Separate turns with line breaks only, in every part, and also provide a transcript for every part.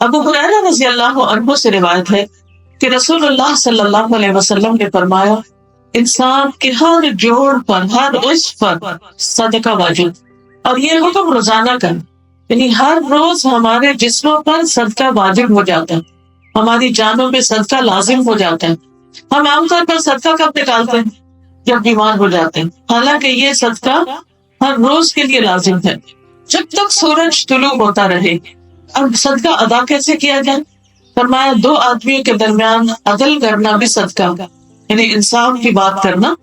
ابو ہریرہ رضی اللہ عنہ سے روایت ہے کہ رسول اللہ صلی اللہ علیہ وسلم نے فرمایا انسان کے ہر جوڑ پر، ہر عضو پر صدقہ واجب، اور یہ حکم روزانہ کا، یعنی ہر روز ہمارے جسموں پر صدقہ واجب ہو جاتا ہے، ہماری جانوں میں صدقہ لازم ہو جاتا ہے۔ ہم عام طور پر صدقہ کب نکالتے ہیں؟ جب بیمار ہو جاتے ہیں، حالانکہ یہ صدقہ ہر روز کے لیے لازم ہے جب تک سورج طلوع ہوتا رہے۔ اب صدقہ ادا کیسے کیا جائے؟ فرمایا دو آدمیوں کے درمیان عدل کرنا بھی صدقہ، یعنی انصاف کی بات کرنا،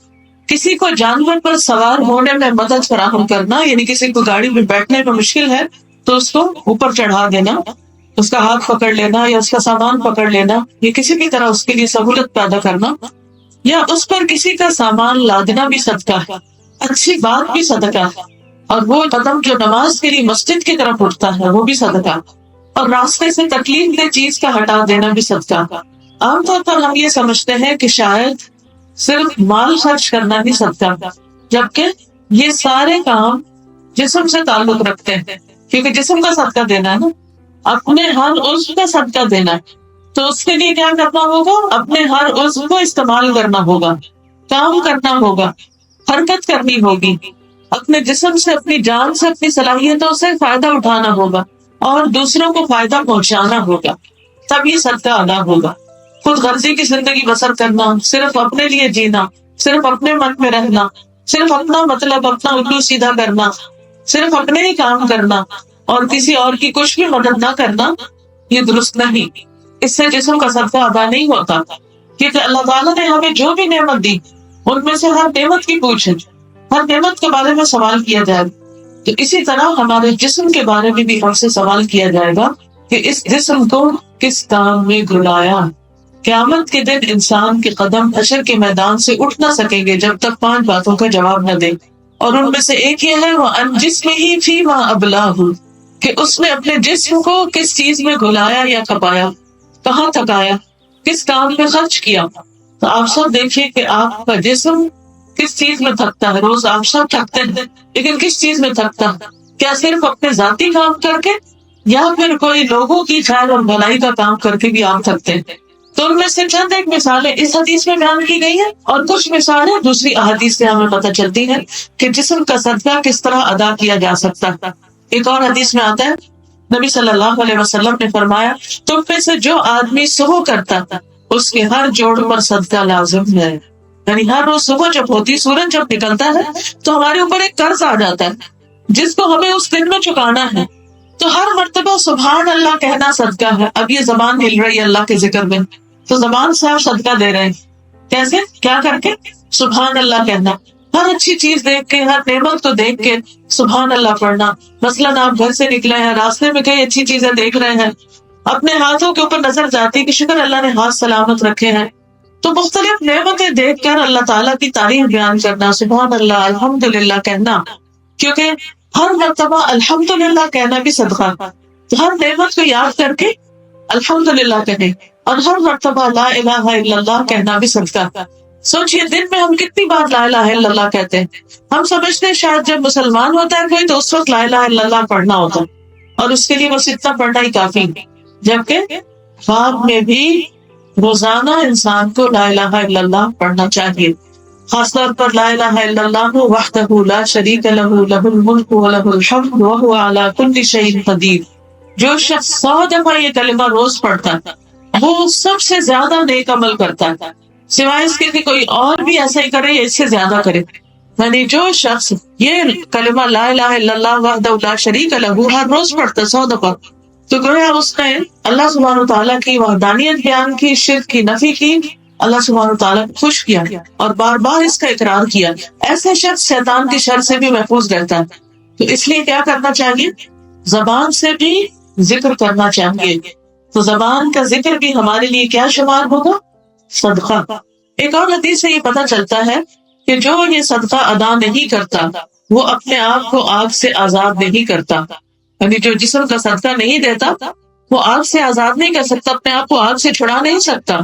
کسی کو جانور پر سوار ہونے میں مدد فراہم کرنا، یعنی کسی کو گاڑی میں بیٹھنے میں مشکل ہے تو اس کو اوپر چڑھا دینا، اس کا ہاتھ پکڑ لینا یا اس کا سامان پکڑ لینا، یہ کسی بھی طرح اس کے لیے سہولت پیدا کرنا، یا اس پر کسی کا سامان لادنا بھی صدقہ ہے، اچھی بات بھی صدقہ ہے، اور وہ قدم جو نماز کے لیے مسجد کی طرف اٹھتا ہے وہ بھی صدقہ، اور راستے سے تکلیف دہ چیز کا ہٹا دینا بھی صدقہ۔ عام طور پر ہم یہ سمجھتے ہیں کہ شاید صرف مال خرچ کرنا ہی صدقہ، جبکہ یہ سارے کام جسم سے تعلق رکھتے ہیں، کیونکہ جسم کا صدقہ دینا ہے نا، اپنے ہر عضو کا صدقہ دینا ہے، تو اس کے لیے کیا کرنا ہوگا؟ اپنے ہر عضو کو استعمال کرنا ہوگا، کام کرنا ہوگا، حرکت کرنی ہوگی، اپنے جسم سے، اپنی جان سے، اپنی صلاحیتوں سے فائدہ اٹھانا ہوگا اور دوسروں کو فائدہ پہنچانا ہوگا، تب یہ صدقہ ادا ہوگا۔ خود غرضی کی زندگی بسر کرنا، صرف اپنے لیے جینا، صرف اپنے من میں رہنا، صرف اپنا مطلب، اپنا الو سیدھا کرنا، صرف اپنے ہی کام کرنا اور کسی اور کی کچھ بھی مدد نہ کرنا، یہ درست نہیں۔ اس سے جسم کا صدقہ ادا نہیں ہوتا، کیونکہ اللہ تعالیٰ نے ہمیں جو بھی نعمت دی ان میں سے ہر نعمت کی پوچھ ہے، ہر نعمت کے بارے میں سوال کیا جائے گا، تو اسی طرح ہمارے جسم کے بارے میں بھی ہم سے سوال کیا جائے گا کہ اس جسم کو کس کام میں گلایا۔ قیامت کے دن انسان کے قدم حشر کے میدان سے اٹھ نہ سکیں گے جب تک 5 باتوں کا جواب نہ دے، اور ان میں سے ایک یہ ہے وَأَنْ جِسْمِهِ فِيمَا أَبْلَاهُ، کہ اس نے اپنے جسم کو کس چیز میں گلایا یا کھپایا، کہاں تھکایا، کس کام میں خرچ کیا۔ تو آپ سب دیکھیے کہ آپ کا جسم کس چیز میں تھکتا ہے۔ روز آپ سب تھکتے ہیں، لیکن کس چیز میں تھکتا ہے؟ کیا صرف اپنے ذاتی کام کر کے، یا پھر کوئی لوگوں کی خیر اور بھلائی کا کام کر کے بھی آپ تھکتے ہیں؟ تو ان میں سے چند ایک مثالیں اس حدیث میں بیان کی گئی ہیں، اور کچھ مثالیں دوسری احادیث سے ہمیں پتہ چلتی ہیں کہ جسم کا صدقہ کس طرح ادا کیا جا سکتا ہے۔ ایک اور حدیث میں آتا ہے، نبی صلی اللہ علیہ وسلم نے فرمایا تم میں سے جو آدمی صبح کرتا اس کے ہر جوڑ پر صدقہ لازم ہے، یعنی ہر روز صبح جب ہوتی، سورج جب نکلتا ہے تو ہمارے اوپر ایک قرض آ جاتا ہے جس کو ہمیں اس دن میں چکانا ہے، تو ہر مرتبہ سبحان اللہ کہنا صدقہ ہے۔ اب یہ زبان ہل رہی ہے اللہ کے ذکر میں، تو زبان سے آپ صدقہ دے رہے ہیں، کیسے؟ کیا کر کے؟ سبحان اللہ کہنا، ہر اچھی چیز دیکھ کے، ہر نعمت کو دیکھ کے سبحان اللہ پڑھنا۔ مثلاً آپ گھر سے نکلے ہیں، راستے میں کئی اچھی چیزیں دیکھ رہے ہیں، اپنے ہاتھوں کے اوپر نظر جاتی کہ شکر اللہ نے ہاتھ سلامت رکھے ہیں، تو مختلف نعمتیں دیکھ کر اللہ تعالیٰ کی تعریف بیان کرنا، سبحان اللہ، الحمدللہ کہنا، کیونکہ ہر مرتبہ الحمدللہ کہنا بھی صدقہ، ہر نعمت کو یاد کر کے الحمدللہ کہیں، اور ہر مرتبہ لا الہ الا اللہ کہنا بھی صدقہ۔ سوچئے دن میں ہم کتنی بار لا الہ الا اللہ کہتے ہیں؟ ہم سمجھتے ہیں شاید جب مسلمان ہوتا ہے کوئی تو اس وقت لا الہ الا اللہ پڑھنا ہوتا ہے، اور اس کے لیے بس اتنا پڑھنا ہی کافی، جبکہ خواب میں بھی روزانہ انسان کو لا الہ الا اللہ پڑھنا چاہیے، خاص طور پر لا الہ الا اللہ وحدہ لا شریک لہ لہ الملک ولہ الحمد وہو علی کل شیء قدیر۔ جو شخص 100 دفعہ یہ کلمہ روز پڑھتا ہے وہ سب سے زیادہ نیک عمل کرتا ہے، سوائے اس کے کہ کوئی اور بھی ایسا ہی کرے یا اس سے زیادہ کرے۔ یعنی جو شخص یہ کلمہ لا الہ الا اللہ وحدہ لا شریک لہ ہر روز پڑھتا 100 دفعہ، تو گویا اس نے اللہ سبحانہ وتعالیٰ کی وحدانیت بیان کی، شرک کی نفی کی، اللہ سبحانہ وتعالیٰ کو خوش کیا اور بار بار اس کا اقرار کیا۔ ایسے شخص شیطان کی شر سے بھی محفوظ رہتا ہے۔ تو اس لیے کیا کرنا چاہیے؟ زبان سے بھی ذکر کرنا چاہیے۔ تو زبان کا ذکر بھی ہمارے لیے کیا شمار ہوگا؟ صدقہ۔ ایک اور حدیث سے یہ پتہ چلتا ہے کہ جو یہ صدقہ ادا نہیں کرتا وہ اپنے آپ کو آگ سے آزاد نہیں کرتا، یعنی جو جسم کا صدقہ نہیں دیتا وہ آگ سے آزاد نہیں کر سکتا، اپنے آپ کو آگ سے چھڑا نہیں سکتا۔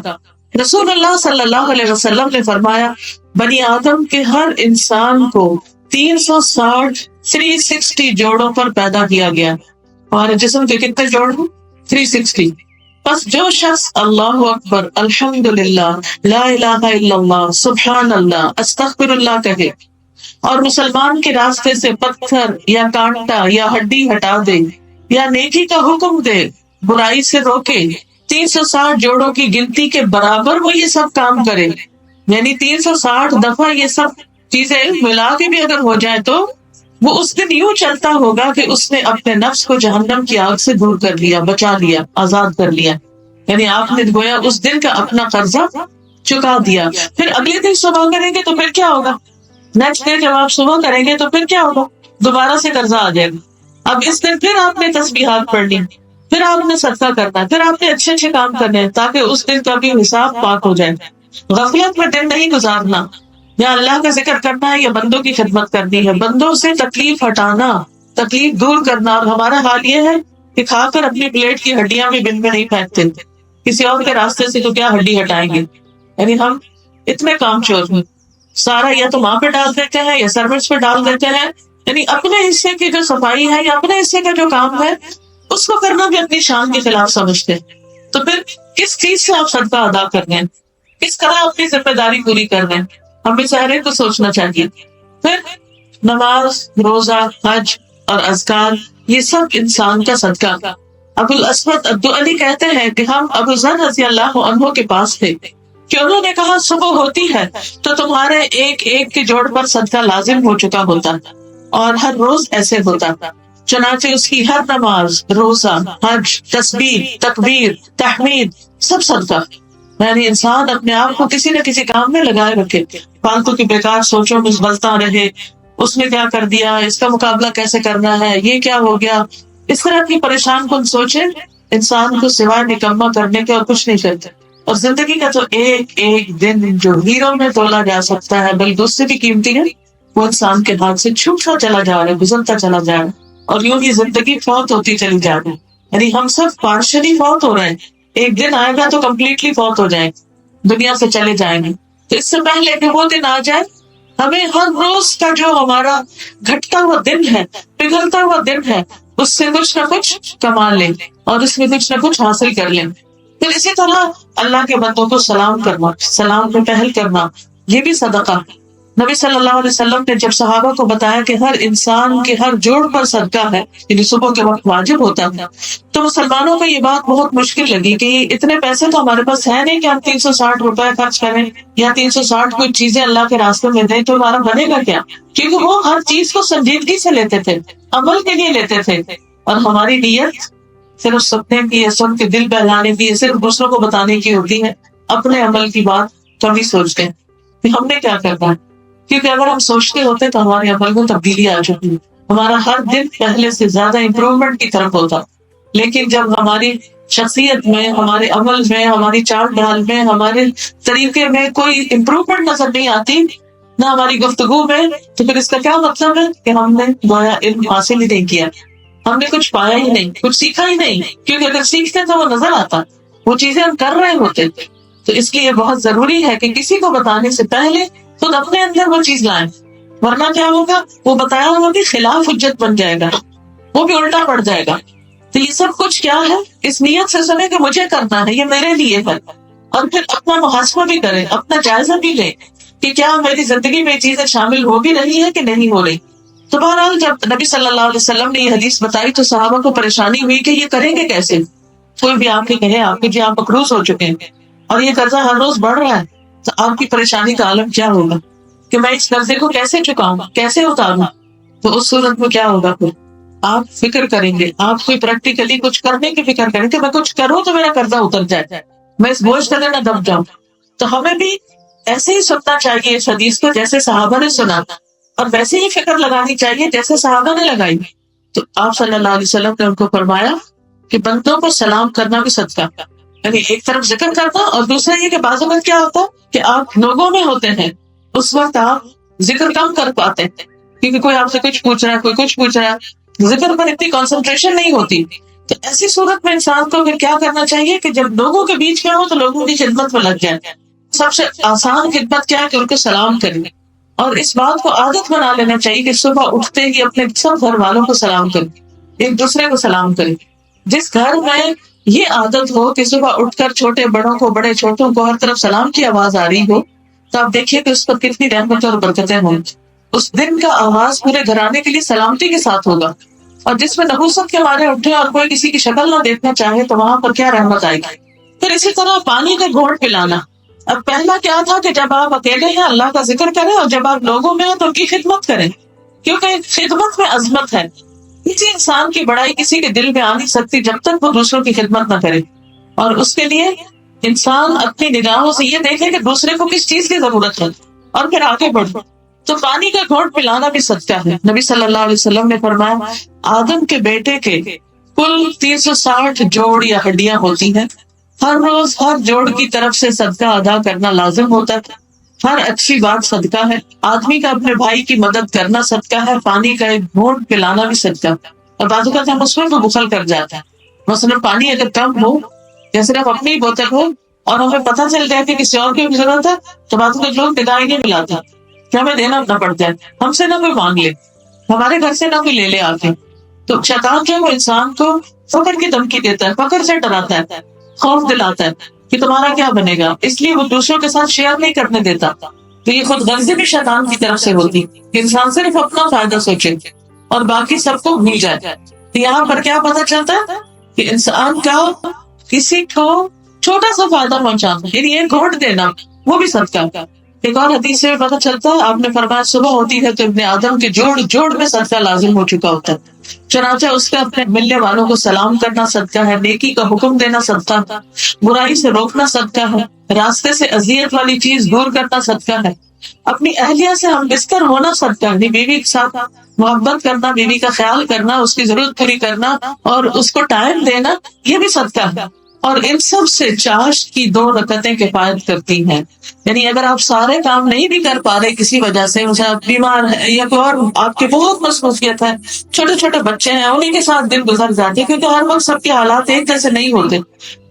رسول اللہ صلی اللہ علیہ وسلم نے فرمایا بنی آدم کے ہر انسان کو 360 جوڑوں پر پیدا کیا گیا۔ ہمارے جسم کے کتنے جوڑ ہیں؟ 360. بس جو شخص اللہ اکبر، الحمدللہ، لا الہ الا اللہ، سبحان اللہ، استغفر اللہ کہے اور مسلمان کے راستے سے پتھر یا کانٹا یا ہڈی ہٹا دے یا نیکی کا حکم دے، برائی سے روکے، 360 جوڑوں کی گنتی کے برابر وہ یہ سب کام کرے، یعنی 360 دفعہ یہ سب چیزیں ملا کے بھی اگر ہو جائے تو وہ اس دن یوں چلتا ہوگا کہ اس نے اپنے نفس کو جہنم کی آگ سے دور کر لیا، بچا لیا، آزاد کر لیا، یعنی آپ نے گویا اس دن کا اپنا قرضہ چکا دیا۔ پھر اگلے دن صبح کریں گے تو پھر کیا ہوگا؟ نیکسٹ ڈے جب آپ صبح کریں گے تو پھر کیا ہوگا؟ دوبارہ سے قرضہ آ جائے گا۔ اب اس دن پھر آپ نے تسبیحات پڑھنی، پھر آپ نے صدقہ کرنا ہے، پھر آپ نے اچھے اچھے کام کرنے ہیں تاکہ اس دن کا بھی حساب پاک ہو جائے۔ غفلت میں دن نہیں گزارنا، یا اللہ کا ذکر کرنا ہے یا بندوں کی خدمت کرنی ہے، بندوں سے تکلیف ہٹانا، تکلیف دور کرنا۔ اور ہمارا حال یہ ہے کہ کھا کر اپنی پلیٹ کی ہڈیاں بھی بن میں نہیں پھینکتے، کسی اور کے راستے سے تو کیا ہڈی ہٹائیں گے، یعنی ہم اتنے کام چور ہیں، سارا یا تو ماں پہ ڈال دیتے ہیں یا سروس پہ ڈال دیتے ہیں، یعنی اپنے حصے کی جو صفائی ہے یا اپنے حصے کا جو کام ہے اس کو کرنا بھی اپنی شان کے خلاف سمجھتے ہیں۔ تو پھر کس چیز سے آپ صدقہ ادا کر رہے ہیں، کس طرح اپنی ذمہ داری پوری کر رہے ہیں، ہمیں سارے کو سوچنا چاہیے۔ پھر نماز، روزہ، حج اور اذکار، یہ سب انسان کا صدقہ۔ ابو الاسود الدؤلی کہتے ہیں کہ ہم ابو ذر رضی اللہ عنہ کے پاس تھے کہ انہوں نے کہا صبح ہوتی ہے تو تمہارے ایک ایک کے جوڑ پر صدقہ لازم ہو چکا ہوتا اور ہر روز ایسے ہوتا، چنانچہ اس کی ہر نماز، روزہ، حج، تسبیح، تکبیر، تحمید، سب صدقہ۔ یعنی انسان اپنے آپ کو کسی نہ کسی کام میں لگائے رکھے، فالتو کی بیکار سوچوں میں بلتا رہے، اس نے کیا کر دیا، اس کا مقابلہ کیسے کرنا ہے، یہ کیا ہو گیا، اس طرح کی پریشان کن سوچے انسان کو سوائے نکما کرنے کے اور کچھ نہیں کرتے۔ اور زندگی کا تو ایک ایک دن جو ہیروں میں تولا جا سکتا ہے بلکہ اس سے بھی قیمتی ہے، وہ انسان کے ہاتھ سے چھوٹتا چلا جا رہا ہے، گزرتا چلا جا رہا ہے، اور یوں ہی زندگی فوت ہوتی چلی جا رہی ہے۔ یعنی ہم سب پارشلی فوت ہو رہے ہیں، ایک دن آئے گا تو کمپلیٹلی فوت ہو جائیں، دنیا سے چلے جائیں گے۔ تو اس سے پہلے کہ وہ دن آ جائے، ہمیں ہر روز کا جو ہمارا گھٹتا ہوا دن ہے، پگھلتا ہوا دن ہے، اس سے کچھ نہ کچھ کما لیں اور اس میں کچھ نہ کچھ حاصل کر لیں۔ پھر اسی طرح اللہ کے بندوں کو سلام کرنا، سلام میں پہل کرنا، یہ بھی صدقہ۔ نبی صلی اللہ علیہ وسلم نے جب صحابہ کو بتایا کہ ہر انسان کے ہر جوڑ پر صدقہ ہے، یعنی صبح کے وقت واجب ہوتا ہے، تو مسلمانوں کو یہ بات بہت مشکل لگی کہ اتنے پیسے تو ہمارے پاس ہے نہیں کہ ہم 360 روپے خرچ کریں یا 360 کوئی چیزیں اللہ کے راستے میں دیں تو ہمارا بنے گا کیا؟ کیونکہ وہ ہر چیز کو سنجیدگی سے لیتے تھے، عمل کے لیے لیتے تھے، اور ہماری نیت صرف سپنے کی یا سب کے دل بہلانے کی، صرف دوسروں کو بتانے کی ہوتی ہے، اپنے عمل کی بات کبھی سوچتے ہیں کہ ہم نے کیا کرنا ہے۔ کیونکہ اگر ہم سوچتے ہوتے تو ہمارے عمل میں تبدیلی آ چکی، ہمارا ہر دن پہلے سے زیادہ امپروومنٹ کی طرف ہوتا۔ لیکن جب ہماری شخصیت میں، ہمارے عمل میں، ہماری چال ڈھال میں، ہمارے طریقے میں کوئی امپروومنٹ نظر نہیں آتی، نہ ہماری گفتگو میں، تو پھر اس کا کیا مطلب ہے کہ ہم نے گویا علم حاصل ہی نہیں کیا، ہم نے کچھ پایا ہی نہیں، کچھ سیکھا ہی نہیں۔ کیونکہ اگر سیکھتے تو وہ نظر آتا، وہ چیزیں ہم کر رہے ہوتے۔ تو اس لیے بہت ضروری ہے کہ کسی کو بتانے سے پہلے خود اپنے اندر وہ چیز لائیں، ورنہ کیا ہوگا، وہ بتایا ہوا بھی خلاف حجت بن جائے گا، وہ بھی الٹا پڑ جائے گا۔ تو یہ سب کچھ کیا ہے، اس نیت سے سنے کہ مجھے کرنا ہے، یہ میرے لیے ہے، اور پھر اپنا محاسبہ بھی کریں، اپنا جائزہ بھی لیں کہ کیا میری زندگی میں یہ چیزیں شامل ہو بھی رہی ہے کہ نہیں ہو رہی۔ تو بہرحال جب نبی صلی اللہ علیہ وسلم نے یہ حدیث بتائی تو صحابہ کو پریشانی ہوئی کہ یہ کریں گے کیسے، کوئی بھی آپ کے کہے آپ کے جی آپ مقروض ہو چکے ہیں اور یہ قرضہ ہر روز بڑھ رہا ہے، تو آپ کی پریشانی کا عالم کیا ہوگا کہ میں اس قرضے کو کیسے چکاؤں، کیسے اتاروں۔ تو اس صورت میں کیا ہوگا، پھر آپ فکر کریں گے، آپ کوئی پریکٹیکلی کچھ کرنے کی فکر کریں کہ میں کچھ کروں تو میرا قرضہ اتر جائے، میں اس بوجھ تلے نہ دب جاؤں۔ تو ہمیں بھی ایسے ہی سننا چاہیے اس حدیث کو جیسے صحابہ نے سنا، اور ویسے ہی فکر لگانی چاہیے جیسے صحابہ نے لگائی۔ تو آپ صلی اللہ علیہ وسلم نے ان کو فرمایا کہ بندوں کو سلام کرنا بھی صدقہ، یعنی ایک طرف ذکر کرنا، اور دوسرا یہ کہ بعض اوقات کیا ہوتا ہے کہ آپ لوگوں میں ہوتے ہیں، اس وقت آپ ذکر کم کر پاتے ہیں کیونکہ کوئی آپ سے کچھ پوچھ رہا ہے، کوئی کچھ پوچھ رہا ہے، ذکر پر اتنی کنسنٹریشن نہیں ہوتی۔ تو ایسی صورت میں انسان کو پھر کیا کرنا چاہیے کہ جب لوگوں کے بیچ میں ہو تو لوگوں کی خدمت میں لگ جائے۔ سب سے آسان خدمت کیا ہے کہ ان کو سلام کریں، اور اس بات کو عادت بنا لینا چاہیے کہ صبح اٹھتے ہی اپنے سب گھر والوں کو سلام کریں، ایک دوسرے کو سلام کریں۔ جس گھر میں یہ عادت ہو کہ صبح اٹھ کر چھوٹے بڑوں کو، بڑے چھوٹوں کو ہر طرف سلام کی آواز آ رہی ہو، تو آپ دیکھیے کہ اس پر کتنی رحمت اور برکتیں ہوں۔ اس دن کا آغاز پورے گھرانے کے لیے سلامتی کے ساتھ ہوگا، اور جس میں نحوست کے مارے اٹھے اور کوئی کسی کی شکل نہ دیکھنا چاہے تو وہاں پر کیا رحمت آئے گی۔ پھر اسی طرح پانی کا گھونٹ پلانا۔ اب پہلا کیا تھا کہ جب آپ اکیلے ہیں اللہ کا ذکر کریں، اور جب آپ لوگوں میں ہیں تو ان کی خدمت کریں، کیونکہ خدمت میں عظمت ہے۔ کسی انسان کی بڑائی کسی کے دل میں آ نہیں سکتی جب تک وہ دوسروں کی خدمت نہ کرے، اور اس کے لیے انسان اپنی نگاہوں سے یہ دیکھے کہ دوسرے کو کس چیز کی ضرورت ہے اور پھر آگے بڑھے۔ تو پانی کا گھونٹ پلانا بھی صدقہ ہے۔ نبی صلی اللہ علیہ وسلم نے فرمایا، آدم کے بیٹے کے کل 360 جوڑ یا ہڈیاں ہوتی ہیں، ہر روز ہر جوڑ کی طرف سے صدقہ ادا کرنا لازم ہوتا ہے۔ ہر اچھی بات صدقہ ہے۔ آدمی کا اپنے بھائی کی مدد کرنا صدقہ ہے۔ پانی کا ایک گھونٹ پلانا بھی صدقہ ہے۔ اور بعض اوقات ہم اس میں بھی بخل کر جاتے ہیں۔ مثلا پانی اگر کم ہو یا صرف اپنی بوتل ہو اور ہمیں پتہ چل جائے کہ کسی اور کی بھی ضرورت ہے، تو بعض اوقات لوگ نگاہیں نہیں ملاتے کہ ہمیں دینا نہ پڑ جائے، ہم سے نہ کوئی مانگ لے، ہمارے گھر سے نہ کوئی لے آتے۔ تو شیطان جو ہے وہ انسان کو فقر کی دھمکی دیتا ہے، فقر سے ڈراتا ہے، خوف دلاتا ہے کہ تمہارا کیا بنے گا، اس لیے وہ دوسروں کے ساتھ شیئر نہیں کرنے دیتا۔ تو یہ خود غرضی بھی شیطان کی طرف سے ہوتی کہ انسان صرف اپنا فائدہ سوچے اور باقی سب کو بھول جائے۔ تو یہاں پر کیا پتہ چلتا ہے کہ انسان کا کسی کو چھوٹا سا فائدہ پہنچانا، یعنی ایک گھونٹ دینا، وہ بھی صدقہ۔ ایک اور حدیث سے پتہ چلتا ہے، آپ نے فرمایا صبح ہوتی ہے تو ابن آدم کے جوڑ جوڑ میں صدقہ لازم ہو چکا ہوتا ہے۔ چنانچہ اس کا اپنے ملنے والوں کو سلام کرنا صدقہ ہے، نیکی کا حکم دینا صدقہ ہے، برائی سے روکنا صدقہ ہے، راستے سے اذیت والی چیز دور کرنا صدقہ ہے، اپنی اہلیہ سے ہم بستر ہونا صدقہ ہے، بیوی کے ساتھ محبت کرنا، بیوی کا خیال کرنا، اس کی ضرورت پوری کرنا اور اس کو ٹائم دینا، یہ بھی صدقہ ہے۔ اور ان سب سے چاشت کی 2 رکعتیں کفایت کرتی ہیں۔ یعنی اگر آپ سارے کام نہیں بھی کر پا رہے کسی وجہ سے، مثلا آپ بیمار ہیں یا کوئی اور آپ کی بہت مصروفیت ہے، چھوٹے چھوٹے بچے ہیں، انہیں کے ساتھ دن گزر جاتے ہیں کیونکہ ہر وقت سب کے حالات ایک جیسے نہیں ہوتے،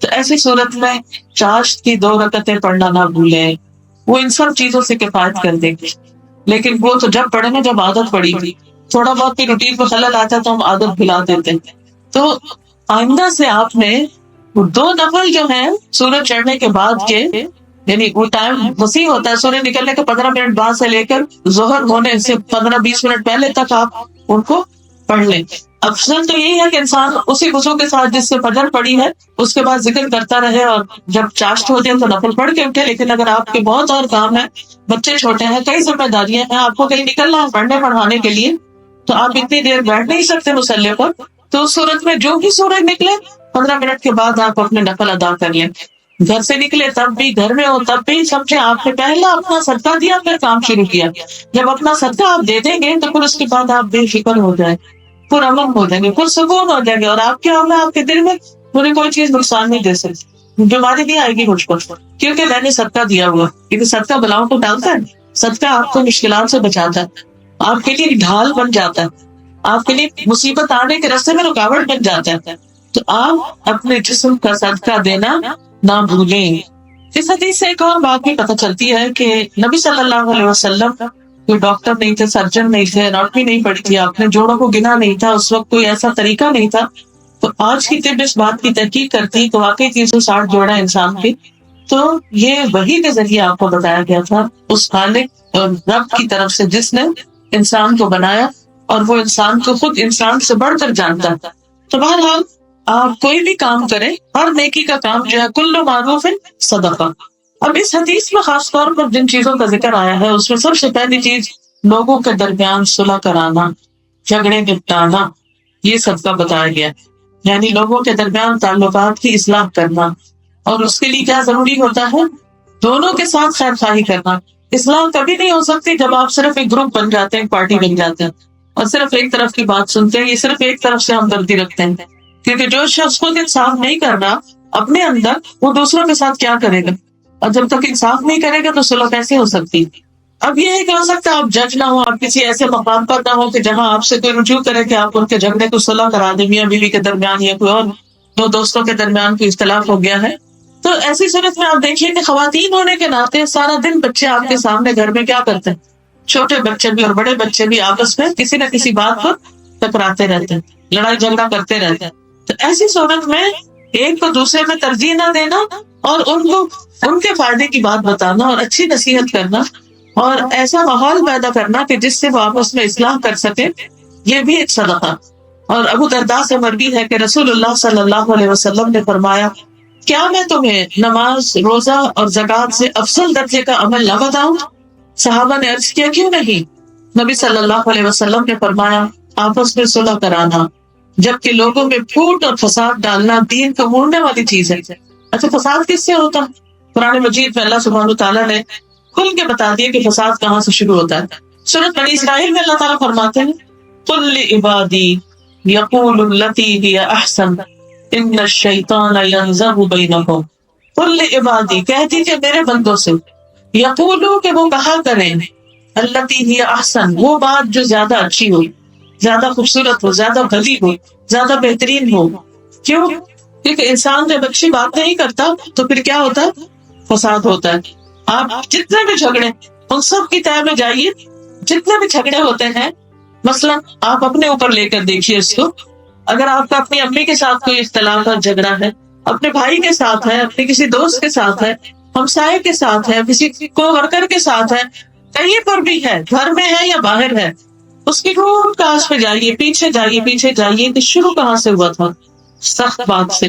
تو ایسی صورت میں چاشت کی 2 رکعتیں پڑھنا نہ بھولیں، وہ ان سب چیزوں سے کفایت کر دیں گے۔ لیکن وہ تو جب پڑھے نا جب عادت پڑی تھی، تھوڑا بہت بھی روٹین کو خلل آتا تو ہم عادت بھلا دیتے ہیں۔ تو آئندہ سے آپ نے 2 نفل جو ہیں سورج چڑھنے کے بعد کے، یعنی وہ ٹائم وسیع ہوتا ہے، سورج نکلنے کے 15 منٹ بعد سے لے کر ظہر ہونے سے 15-20 منٹ پہلے تک آپ ان کو پڑھ لیں۔ افضل تو یہی ہے کہ انسان اسی وضو کے ساتھ جس سے فجر پڑی ہے اس کے بعد ذکر کرتا رہے، اور جب چاشت ہو جائے تو نفل پڑھ کے اٹھے۔ لیکن اگر آپ کے بہت اور کام ہیں، بچے چھوٹے ہیں، کئی ذمہ داریاں ہیں، آپ کو کہیں نکلنا ہے پڑھنے پڑھانے کے لیے، تو آپ اتنی دیر بیٹھ نہیں سکتے مصلی پر، تو اس صورت میں جو بھی سورج نکلے 15 منٹ کے بعد آپ اپنے نفل ادا کر لیں۔ گھر سے نکلے تب بھی، گھر میں ہو تب بھی، سمجھے آپ نے پہلا اپنا صدقہ دیا پھر کام شروع کیا۔ جب اپنا صدقہ آپ دے دیں گے تو پھر اس کے بعد آپ بے فکر ہو جائیں، پرامن ہو جائیں گے، پرسکون ہو جائیں گے، اور آپ کیا ہوگا، آپ کے دل میں مجھے کوئی چیز نقصان نہیں دے سکتی، بیماری نہیں آئے گی مجھ کو، کیونکہ میں نے صدقہ دیا ہوا۔ کیونکہ صدقہ بلاؤں کو ڈالتا ہے، صدقہ آپ کو مشکلات سے بچاتا ہے، آپ کے لیے ڈھال بن جاتا ہے، آپ کے لیے مصیبت آنے کے راستے میں رکاوٹ بن جاتا ہے۔ تو آپ اپنے جسم کا صدقہ دینا نہ بھولیں۔ اس حدیث سے ایک اور بات بھی پتہ چلتی ہے کہ نبی صلی اللہ علیہ وسلم کوئی ڈاکٹر نہیں تھے، سرجن نہیں تھے، اناٹمی نہیں پڑھی تھی آپ نے، جوڑوں کو گنا نہیں تھا، اس وقت کوئی ایسا طریقہ نہیں تھا۔ تو آج کی طب اس بات کی تحقیق کرتی تو واقعی 360 جوڑا انسان کی، تو یہ وحی کے ذریعے آپ کو بتایا گیا تھا اس خالق اور رب کی طرف سے جس نے انسان کو بنایا، اور وہ انسان کو خود انسان سے بڑھ کر جانتا تھا۔ تو بہرحال آپ کوئی بھی کام کریں، ہر نیکی کا کام جو ہے کل معروف صدقہ۔ اب اس حدیث میں خاص طور پر جن چیزوں کا ذکر آیا ہے اس میں سب سے پہلی چیز لوگوں کے درمیان صلح کرانا، جھگڑے نپٹانا، یہ صدقہ بتایا گیا۔ یعنی لوگوں کے درمیان تعلقات کی اصلاح کرنا، اور اس کے لیے کیا ضروری ہوتا ہے، دونوں کے ساتھ خیر خواہی کرنا۔ اصلاح کبھی نہیں ہو سکتی جب آپ صرف ایک گروپ بن جاتے ہیں، پارٹی بن جاتے ہیں اور صرف ایک طرف کی بات سنتے ہیں، یہ صرف ایک طرف سے ہمدردی رکھتے ہیں۔ کیونکہ جو شخص خود انصاف نہیں کر رہا اپنے اندر، وہ دوسروں کے ساتھ کیا کرے گا، اور جب تک انصاف نہیں کرے گا تو صلح کیسے ہو سکتی۔ اب یہ ہے کہ ہو سکتا ہے آپ جج نہ ہو، آپ کسی ایسے مقام پر نہ ہو کہ جہاں آپ سے کوئی رجوع کرے کہ آپ ان کے جھگڑے کو صلح کرا دیں، میاں بیوی کے درمیان یا کوئی اور 2 دوستوں کے درمیان کوئی اختلاف ہو گیا ہے۔ تو ایسی صورت میں آپ دیکھیے کہ خواتین ہونے کے ناطے سارا دن بچے آپ کے سامنے گھر میں کیا کرتے ہیں، چھوٹے بچے بھی اور بڑے بچے بھی آپس میں کسی نہ کسی بات پر ٹکراتے رہتے ہیں، لڑائی جھگڑا کرتے رہتے ہیں۔ تو ایسی صورت میں ایک کو دوسرے میں ترجیح نہ دینا، اور ان کو ان کے فائدے کی بات بتانا اور اچھی نصیحت کرنا اور ایسا ماحول پیدا کرنا کہ جس سے وہ آپس میں اصلاح کر سکے، یہ بھی ایک صدقہ۔ اور ابو درداء سے مروی ہے کہ رسول اللہ صلی اللہ علیہ وسلم نے فرمایا، کیا میں تمہیں نماز، روزہ اور زکوٰۃ سے افضل درجے کا عمل نہ بتاؤں؟ صحابہ نے عرض کیا، کیوں نہیں؟ نبی صلی اللہ علیہ وسلم نے فرمایا، آپس میں صلح کرانا، جبکہ لوگوں میں پھوٹ اور فساد ڈالنا دین کو موڑنے والی چیز ہے۔ اچھا، فساد کس سے ہوتا؟ قرآن مجید میں اللہ سبحانہ تعالیٰ نے کھل کے بتا دیا کہ فساد کہاں سے شروع ہوتا ہے۔ سورۃ بنی اسرائیل میں اللہ تعالیٰ فرماتے ہیں، قل لعبادی یقولوا التی ہی احسن ان الشیطان ینزغ بینہم۔ قل لعبادی، کہہ دیجیے میرے بندوں سے، یقولوا کہ وہ کہا کریں، التی ہی احسن، وہ بات جو زیادہ اچھی ہو، زیادہ خوبصورت ہو، زیادہ بھلی ہو، زیادہ بہترین ہو۔ کیوں؟ کیونکہ انسان جب اچھی بات نہیں کرتا تو پھر کیا ہوتا ہے؟ فساد ہوتا ہے۔ آپ جتنے بھی جھگڑے ان سب کی تہہ میں جائیے، جتنے بھی جھگڑے ہوتے ہیں، مثلا آپ اپنے اوپر لے کر دیکھیے اس کو، اگر آپ کا اپنی امی کے ساتھ کوئی اختلاف اور جھگڑا ہے، اپنے بھائی کے ساتھ ہے، اپنے کسی دوست کے ساتھ ہے، ہمسائے کے ساتھ ہے، کسی کو ورکر کے ساتھ ہے، کہیں پر بھی ہے، گھر میں ہے یا باہر ہے، اس کی روٹ کاج پہ جائیے، پیچھے جائیے کہ شروع کہاں سے ہوا تھا؟ سخت بات سے۔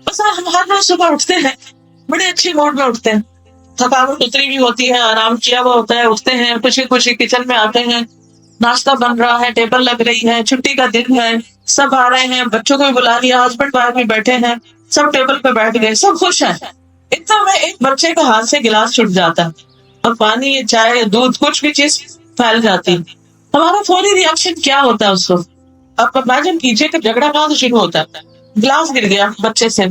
بس ہم ہر روز صبح اٹھتے ہیں، بڑے اچھی موڈ میں اٹھتے ہیں، تھکاوٹ اتری بھی ہوتی ہے، آرام کیا ہوا ہوتا ہے، اٹھتے ہیں خوشی خوشی کچن میں آتے ہیں، ناشتہ بن رہا ہے، ٹیبل لگ رہی ہے، چھٹی کا دن ہے، سب آ رہے ہیں، بچوں کو بھی بلا لیا، ہسبینڈ وائف بھی بیٹھے ہیں، سب ٹیبل پہ بیٹھ گئے، سب خوش ہیں۔ اتنا میں ایک بچے کا ہاتھ سے گلاس چھوٹ جاتا ہے، اور پانی یا چائے یا دودھ کچھ بھی چیز پھیل جاتی، ہمارا فوری ری ایکشن کیا ہوتا ہے اس وقت؟ آپ امیجن کیجئے کہ جھگڑا کہاں سے شروع ہوتا ہے؟ گلاس گر گیا بچے سے،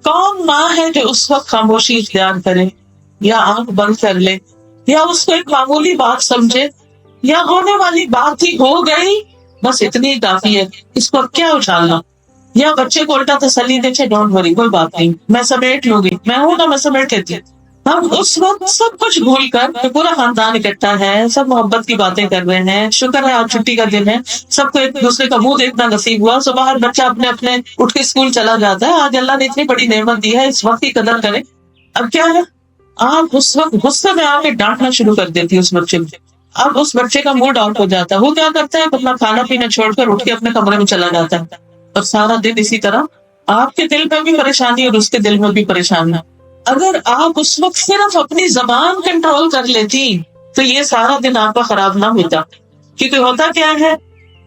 کون ماں ہے جو اس وقت خاموشی اختیار کرے یا آنکھ بند کر لے یا اس کو ایک معمولی بات سمجھے یا ہونے والی بات ہی ہو گئی، بس اتنی ہی کافی ہے، اس کو کیا اچھالنا؟ یا بچے کو الٹا تسلی دے، ڈونٹ وری، کوئی بات نہیں، میں سمیٹ لوں گی، میں ہوں نا، میں سمیٹ لیتی ہوں۔ ہم اس وقت سب کچھ بھول کر کہ پورا خاندان اکٹھا ہے، سب محبت کی باتیں کر رہے ہیں، شکر ہے آج چھٹی کا دن ہے، سب کو ایک دوسرے کا منہ دیکھنا نصیب ہوا، صبح ہر بچہ اپنے اپنے اٹھ کے اسکول چلا جاتا ہے، آج اللہ نے اتنی بڑی نعمت دی ہے، اس وقت کی قدر کریں۔ اب کیا ہے، آپ اس وقت غصے میں آ کے ڈانٹنا شروع کر دیتی اس بچے کو، اب اس بچے کا موڈ آؤٹ ہو جاتا ہے، وہ کیا کرتا ہے، اپنا کھانا پینا چھوڑ کر اٹھ کے اپنے کمرے میں چلا جاتا ہے، اور سارا دن اسی طرح آپ کے دل میں بھی پریشانی اور اس کے دل میں بھی پریشانی۔ اگر آپ اس وقت صرف اپنی زبان کنٹرول کر لیتی تو یہ سارا دن آپ کا خراب نہ ہوتا، کیونکہ ہوتا کیا ہے،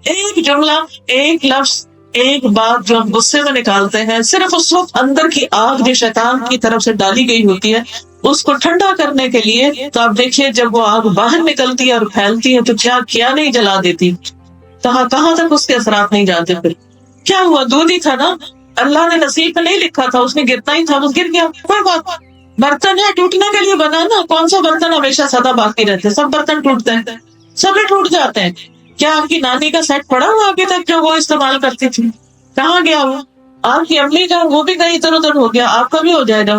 ایک جملہ، ایک لفظ، ایک بات جو ہم غصے میں نکالتے ہیں، صرف اس وقت اندر کی آگ جو شیطان کی طرف سے ڈالی گئی ہوتی ہے اس کو ٹھنڈا کرنے کے لیے، تو آپ دیکھیے جب وہ آگ باہر نکلتی ہے اور پھیلتی ہے تو کیا نہیں جلا دیتی، کہاں تک اس کے اثرات نہیں جاتے۔ پھر کیا ہوا، دودھ ہی تھا نا، اللہ نے نصیب میں نہیں لکھا تھا، اس نے گرنا ہی تھا، وہ گر گیا، کوئی بات۔ برتن ہے، ٹوٹنے کے لیے بنا نا، کون سا برتن ہمیشہ سدا باقی رہتے؟ سب برتن ٹوٹتے ہیں، سبھی ٹوٹ جاتے ہیں۔ کیا آپ کی نانی کا سیٹ پڑا ہوا ابھی تک جو وہ استعمال کرتی تھی؟ کہاں گیا وہ؟ آپ کی امی کا وہ بھی کہیں ادھر ادھر ہو گیا، آپ کا بھی ہو جائے گا۔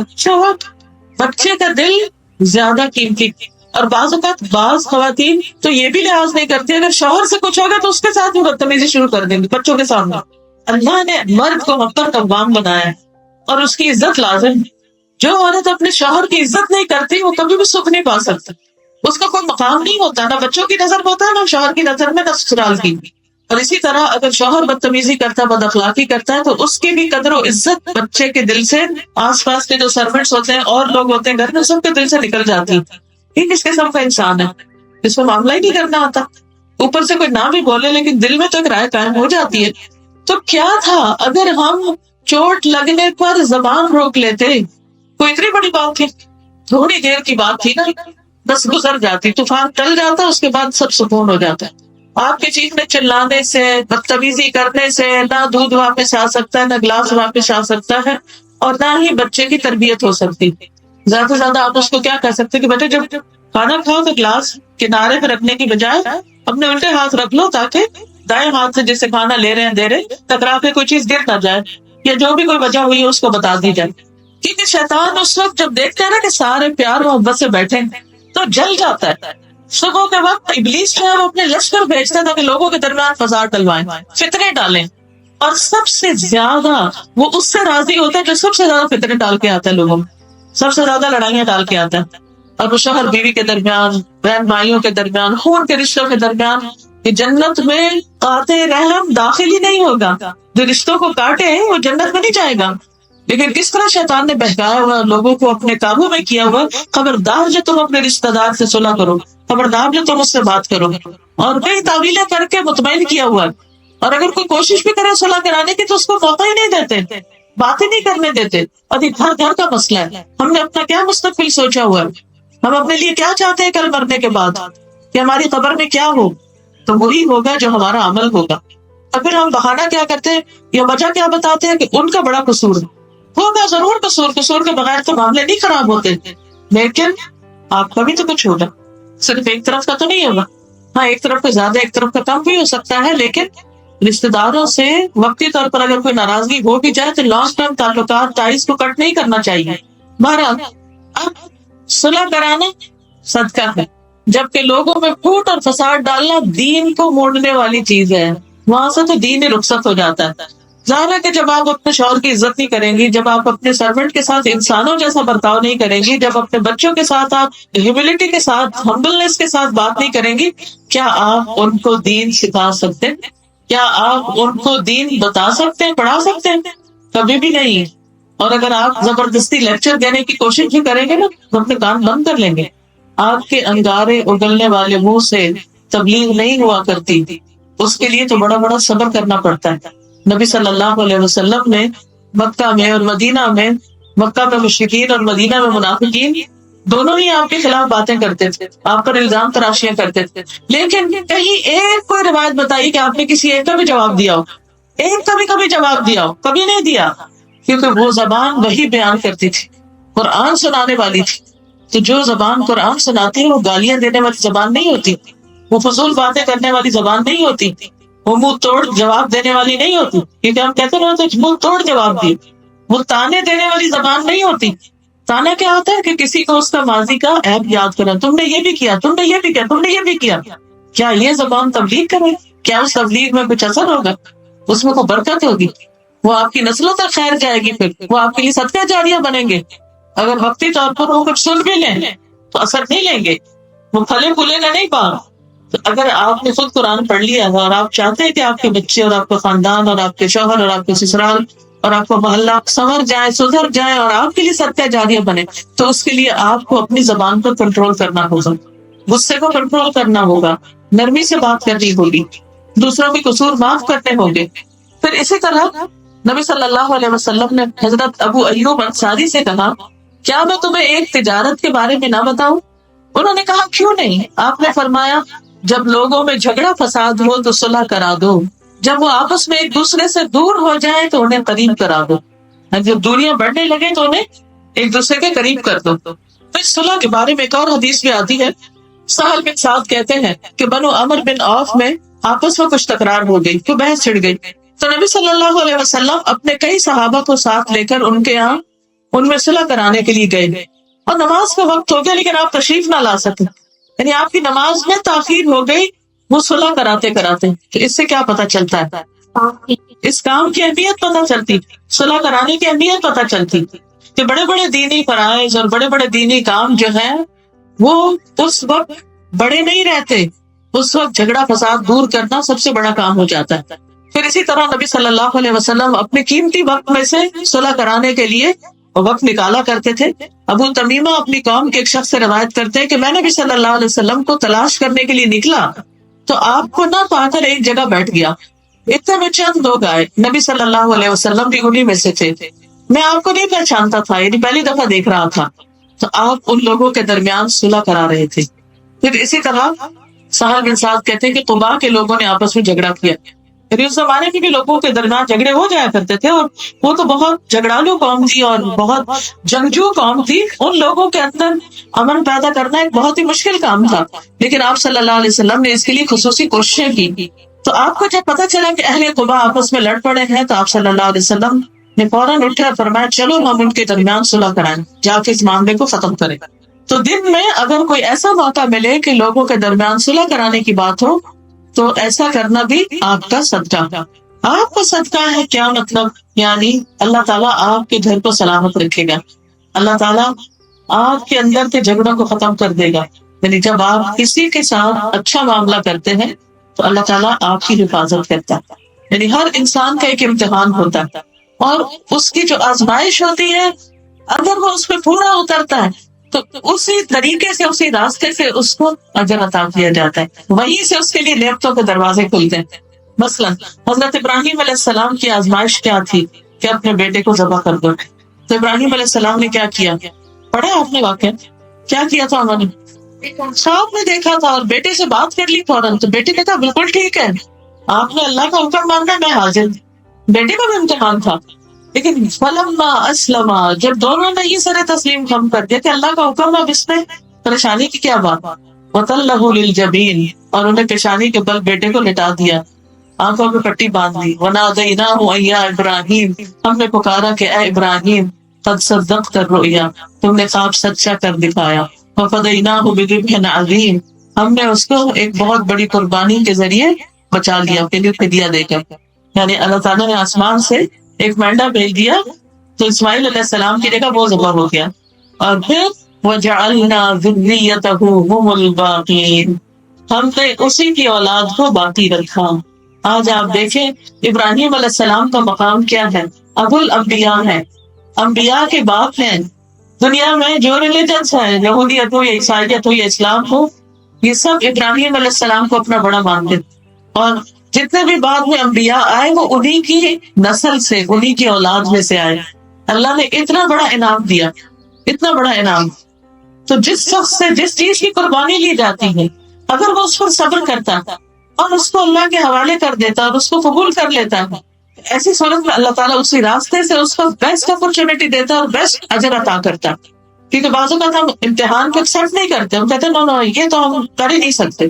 بچے کا دل زیادہ قیمتی، اور بعض اوقات بعض خواتین تو یہ بھی لحاظ نہیں کرتی، اگر شوہر سے کچھ ہوگا تو اس کے ساتھ بھی بدتمیزی شروع کر دیں گی بچوں کے سامنے۔ اللہ نے مرد کو حق پر قوام بنایا ہے اور اس کی عزت لازم ہے۔ جو عورت اپنے شوہر کی عزت نہیں کرتی وہ کبھی بھی سکھ نہیں پا سکتا، اس کا کوئی مقام نہیں ہوتا، نہ بچوں کی نظر ہوتا ہے، نہ شوہر کی نظر میں، نہ سسرال کی۔ اور اسی طرح اگر شوہر بدتمیزی کرتا ہے، بد اخلاقی کرتا ہے، تو اس کی بھی قدر و عزت بچے کے دل سے، آس پاس کے جو سرونٹس ہوتے ہیں اور لوگ ہوتے ہیں گھر میں، سب کے دل سے نکل جاتی ہے۔ یہ کس قسم کا انسان ہے جس کو معاملہ ہی نہیں کرنا آتا، اوپر سے کوئی نہ بھی بولے لیکن دل میں تو ایک رائے قائم ہو جاتی ہے۔ تو کیا تھا اگر ہم چوٹ لگنے پر زبان روک لیتے؟ کوئی اتنی بڑی بات تھی؟ تھوڑی دیر کی بات تھی نا، بس گزر جاتی، طوفان ٹل جاتا، اس کے بعد سب سکون ہو جاتا ہے۔ آپ کے چیخنے چلانے سے، بدتمیزی کرنے سے نہ دودھ واپس آ سکتا ہے، نہ گلاس واپس آ سکتا ہے، اور نہ ہی بچے کی تربیت ہو سکتی۔ زیادہ سے زیادہ آپ اس کو کیا کہہ سکتے کہ بیٹے جب کھانا کھاؤ تو گلاس کنارے پہ رکھنے کی بجائے اپنے الٹے ہاتھ رکھ لو، تاکہ دائیں ہاتھ سے جسے کھانا لے رہے ہیں دے رہے، ٹکرا کے کوئی چیز گر نہ جائے، یا جو بھی کوئی وجہ ہوئی ہے اس کو بتا دی جائے۔ کیونکہ شیطان اس وقت جب دیکھتا ہے نا کہ سارے پیار محبت سے بیٹھے تو جل جاتا ہے۔ صبح کے وقت ابلیس جو ہے وہ اپنے لشکر بھیجتا تھا کہ لوگوں کے درمیان فساد ڈلوائیں، فتنے ڈالیں، اور سب سے زیادہ وہ اس سے راضی ہوتا ہے جو سب سے زیادہ فتنے ڈال کے آتا ہے لوگوں میں، سب سے زیادہ لڑائیاں ڈال کے آتا ہے. اور وہ شوہر بیوی کے درمیان، بہن بھائیوں کے درمیان، خون کے رشتوں کے درمیان، کہ جنت میں قاطع رحم داخل ہی نہیں ہوگا. جو رشتوں کو کاٹے وہ جنت میں نہیں جائے گا. لیکن کس طرح شیطان نے بہکایا ہوا لوگوں کو اپنے قابو میں کیا ہوا، خبردار جو تم اپنے رشتہ دار سے صلح کرو، خبردار جو تم اس سے بات کرو، اور کئی تعویلیں کر کے مطمئن کیا ہوا ہے. اور اگر کوئی کوشش بھی کرے صلح کرانے کی تو اس کو موقع ہی نہیں دیتے، باتیں نہیں کرنے دیتے. اور یہ گھر گھر کا مسئلہ ہے. ہم نے اپنا کیا مستقبل سوچا ہوا ہے؟ ہم اپنے لیے کیا چاہتے ہیں کل مرنے کے بعد کہ ہماری قبر میں کیا ہو؟ تو وہی ہوگا جو ہمارا عمل ہوگا. اور پھر ہم بہانہ کیا کرتے ہیں یا وجہ کیا بتاتے ہیں کہ ان کا بڑا قصور ہے. ہوگا ضرور قصور، قصور کے بغیر تو معاملے نہیں خراب ہوتے، لیکن آپ کا بھی تو کچھ ہوگا، صرف ایک طرف کا تو نہیں ہوگا. ہاں، ایک طرف کا زیادہ ایک طرف کا کم بھی ہو سکتا ہے، لیکن رشتے داروں سے وقتی طور پر اگر کوئی ناراضگی ہو بھی جائے تو لانگ ٹرم تعلقات ٹائز کو کٹ نہیں کرنا چاہیے. بہرحال اب صلح کرانا صدقہ ہے، جبکہ لوگوں میں پھوٹ اور فساد ڈالنا دین کو موڑنے والی چیز ہے. وہاں سے تو دین ہی رخصت ہو جاتا ہے. ظاہر ہے کہ جب آپ اپنے شوہر کی عزت نہیں کریں گی، جب آپ اپنے سرونٹ کے ساتھ انسانوں جیسا برتاؤ نہیں کریں گی، جب اپنے بچوں کے ساتھ آپ ہیوملٹی کے ساتھ، ہمبلنس کے ساتھ بات نہیں کریں گی، کیا آپ ان کو دین سکھا سکتے ہیں؟ کیا آپ ان کو دین بتا سکتے ہیں، پڑھا سکتے ہیں؟ کبھی بھی نہیں. اور اگر آپ زبردستی لیکچر دینے کی کوشش بھی کریں گے نا تو اپنے کان بند کر لیں گے. آپ کے انگارے اگلنے والے منہ سے تبلیغ نہیں ہوا کرتی، اس کے لیے تو بڑا بڑا صبر کرنا پڑتا ہے. نبی صلی اللہ علیہ وسلم نے مکہ میں اور مدینہ میں، مکہ میں مشرکین اور مدینہ میں منافقین دونوں ہی آپ کے خلاف باتیں کرتے تھے، آپ پر الزام تراشیاں کرتے تھے. لیکن کہیں ایک کوئی روایت بتائیے کہ آپ نے کسی ایک کا بھی جواب دیا ہو، ایک کا بھی کبھی جواب دیا ہو؟ کبھی نہیں دیا، کیونکہ وہ زبان وہی بیان کرتی تھی، قرآن سنانے والی تھی. تو جو زبان قرآن سناتی ہے وہ گالیاں دینے والی زبان نہیں ہوتی، وہ فضول باتیں کرنے والی زبان نہیں ہوتی، وہ منہ توڑ جواب دینے والی نہیں ہوتی. کیونکہ ہم کہتے ہیں منہ توڑ جواب دی. وہ تانے دینے والی زبان نہیں ہوتی. تانا کیا ہوتا ہے کہ کسی کو اس کا ماضی کا عیب یاد کرنا، تم نے یہ بھی کیا، تم نے یہ بھی کیا، تم نے یہ بھی کیا. کیا یہ زبان تبلیغ کرے؟ کیا اس تبلیغ میں کچھ اثر ہوگا؟ اس میں کوئی برکت ہوگی؟ وہ آپ کی نسلوں تک خیر جائے گی، پھر وہ آپ کے لیے صدقہ جاریہ بنیں گے. اگر وقتی طور پر وہ کچھ سن بھی لیں تو اثر نہیں لیں گے، وہ پھلے پھولے نہ نہیں پا. تو اگر آپ نے خود قرآن پڑھ لیا ہے اور آپ چاہتے ہیں کہ آپ کے بچے اور آپ کا خاندان اور آپ کے شوہر اور آپ کے سسرال اور آپ کا محلہ سنور جائے، سدھر جائے اور آپ کے لیے صدقہ جاریہ بنے، تو اس کے لیے آپ کو اپنی زبان پر کنٹرول کرنا ہوگا، غصے کو کنٹرول کرنا ہوگا، نرمی سے بات کرنی ہوگی، دوسروں کے قصور معاف کرنے ہوں گے. پھر اسی طرح نبی صلی اللہ علیہ وسلم نے حضرت ابو ایوب انصاری سے کہا، کیا میں تمہیں ایک تجارت کے بارے میں نہ بتاؤں؟ انہوں نے کہا کیوں نہیں؟ آپ نے فرمایا، جب لوگوں میں جھگڑا فساد ہو تو صلح کرا دو، جب وہ آپس میں ایک دوسرے سے دور ہو جائیں تو انہیں قریب کرا دو. جب دوریاں بڑھنے لگے تو انہیں ایک دوسرے کے قریب کر دو. پھر صلح کے بارے میں ایک اور حدیث بھی آتی ہے. سہل بن سعد کہتے ہیں کہ بنو عمر بن عوف میں آپس میں کچھ تکرار ہو گئی، تو بحث چھڑ گئی. تو نبی صلی اللہ علیہ وسلم اپنے کئی صحابہ کو ساتھ لے کر ان کے یہاں ان میں صلح کرانے کے لیے گئے. اور نماز کا وقت ہو گیا لیکن آپ تشریف نہ لا سکے، یعنی آپ کی نماز میں تاخیر ہو گئی وہ صلح کراتے کراتے. تو اس سے کیا پتہ چلتا ہے؟ اس کام کی اہمیت پتہ چلتی، صلح کرانے کی اہمیت پتہ چلتی کہ بڑے بڑے دینی فرائض اور بڑے بڑے دینی کام جو ہیں وہ اس وقت بڑے نہیں رہتے، اس وقت جھگڑا فساد دور کرنا سب سے بڑا کام ہو جاتا ہے. پھر اسی طرح نبی صلی اللہ علیہ وسلم اپنے قیمتی وقت میں سے صلح کرانے کے لیے وقت نکالا کرتے تھے. ابو تمیمہ اپنی قوم کے ایک شخص سے روایت کرتے ہیں کہ میں نبی صلی اللہ علیہ وسلم کو تلاش کرنے کے لیے نکلا تو آپ کو نہ پا کر ایک جگہ بیٹھ گیا. اتنے میں چند لوگ آئے، نبی صلی اللہ علیہ وسلم بھی انہی میں سے تھے. میں آپ کو نہیں پہچانتا تھا، یعنی پہلی دفعہ دیکھ رہا تھا. تو آپ ان لوگوں کے درمیان صلح کرا رہے تھے. پھر اسی طرح سہل بن سعد کہتے ہیں کہ قبا کے لوگوں نے آپس میں جھگڑا کیا. اس زمانے میں بھی لوگوں کے درمیان جھگڑے ہو جایا کرتے تھے، اور وہ تو بہت جھگڑالو قوم تھی اور بہت جنگجو قوم تھی. ان لوگوں کے اندر امن پیدا کرنا ایک بہت ہی مشکل کام تھا، لیکن آپ صلی اللہ علیہ وسلم نے اس کے لیے خصوصی کوششیں کی. تو آپ کو جب پتا چلا کہ اہل قبا آپس میں لڑ پڑے ہیں تو آپ صلی اللہ علیہ وسلم نے فوراً اٹھا اور فرمایا، چلو ہم ان کے درمیان صلح کرائیں، جا کے اس معاملے کو ختم کریں. تو دن میں اگر کوئی ایسا موقع ملے کہ لوگوں کے درمیان صلح کرانے کی بات ہو تو ایسا کرنا بھی آپ کا صدقہ. آپ کا صدقہ ہے کیا مطلب؟ یعنی اللہ تعالیٰ آپ کے گھر کو سلامت رکھے گا، اللہ تعالیٰ آپ کے اندر کے جھگڑوں کو ختم کر دے گا. یعنی جب آپ کسی کے ساتھ اچھا معاملہ کرتے ہیں تو اللہ تعالیٰ آپ کی حفاظت کرتا ہے. یعنی ہر انسان کا ایک امتحان ہوتا ہے، اور اس کی جو آزمائش ہوتی ہے اگر وہ اس پہ پورا اترتا ہے تو اسی طریقے سے اسی راستے سے اس کو اجر عطا کیا جاتا ہے، وہیں سے اس کے لیے نعمتوں کے دروازے کھلتے ہیں. مثلا حضرت ابراہیم علیہ السلام کی آزمائش کیا تھی کہ اپنے بیٹے کو ذبح کر دو. تو ابراہیم علیہ السلام نے کیا کیا؟ پڑھا آپ نے واقعہ کیا کیا تھا؟ انہوں نے خواب میں دیکھا تھا اور بیٹے سے بات کر لی فوراً. تو بیٹے نے کہا بالکل ٹھیک ہے، آپ نے اللہ کا حکم ماننا، میں حاضر. بیٹے کا بھی امتحان تھا، لیکن فلما اسلم، جب دونوں نے یہ سر تسلیم کم کر دیا کہ اللہ کا حکم، اب اس میں پریشانی کی کیا بات. وَتَلَّهُ لِلْجَبِينِ، اور انہیں پیشانی کے بل بیٹے کو لٹا دیا، آنکھوں پہ پٹی باندھ دی. وَنَادَيْنَاهُ أَن يَا إِبْرَاهِيمُ، ہم نے پکارا کہ اے ابراہیم، قد صدقت الرؤيا، تم نے خواب سچا کر دکھایا. وَفَدَيْنَاهُ بِذِبْحٍ عَظِيمٍ، ہم نے اس کو ایک بہت بڑی قربانی کے ذریعے بچا لیا، فدیہ دے کر. یعنی اللہ تعالیٰ نے آسمان سے ایک مینڈا بھیج دیا تو اسماعیل علیہ السلام کی جگہ وہ ذبح ہو گیا. اور پھر وَجَعَلْنَا ذُرِّيَّتَهُ هُمُ الْبَاقِينَ، ہم نے اسی کی اولاد کو باقی رکھا. آج آپ دیکھیں ابراہیم علیہ السلام کا مقام کیا ہے، ابو الانبیاء ہے، انبیاء کے باپ ہیں. دنیا میں جو ریلیجنس ہے، یہودیت ہو یا عیسائیت ہو یا اسلام ہو، یہ سب ابراہیم علیہ السلام کو اپنا بڑا مانتے ہیں. اور جتنے بھی بعد میں انبیاء آئے وہ انہی کی نسل سے، انہی کی اولاد میں سے آئے. اللہ نے اتنا بڑا انعام دیا، اتنا بڑا انعام. تو جس شخص سے جس چیز کی قربانی لی جاتی ہے، اگر وہ اس پر صبر کرتا اور اس کو اللہ کے حوالے کر دیتا اور اس کو قبول کر لیتا ہے، ایسی صورت میں اللہ تعالیٰ اسی راستے سے اس کو بیسٹ اپرچونٹی دیتا اور بیسٹ اجر عطا کرتا. کیونکہ بعض اوقات ہم امتحان کو ایکسپٹ نہیں کرتے، ہم کہتے ہیں نو نو یہ تو ہم کر ہی نہیں سکتے.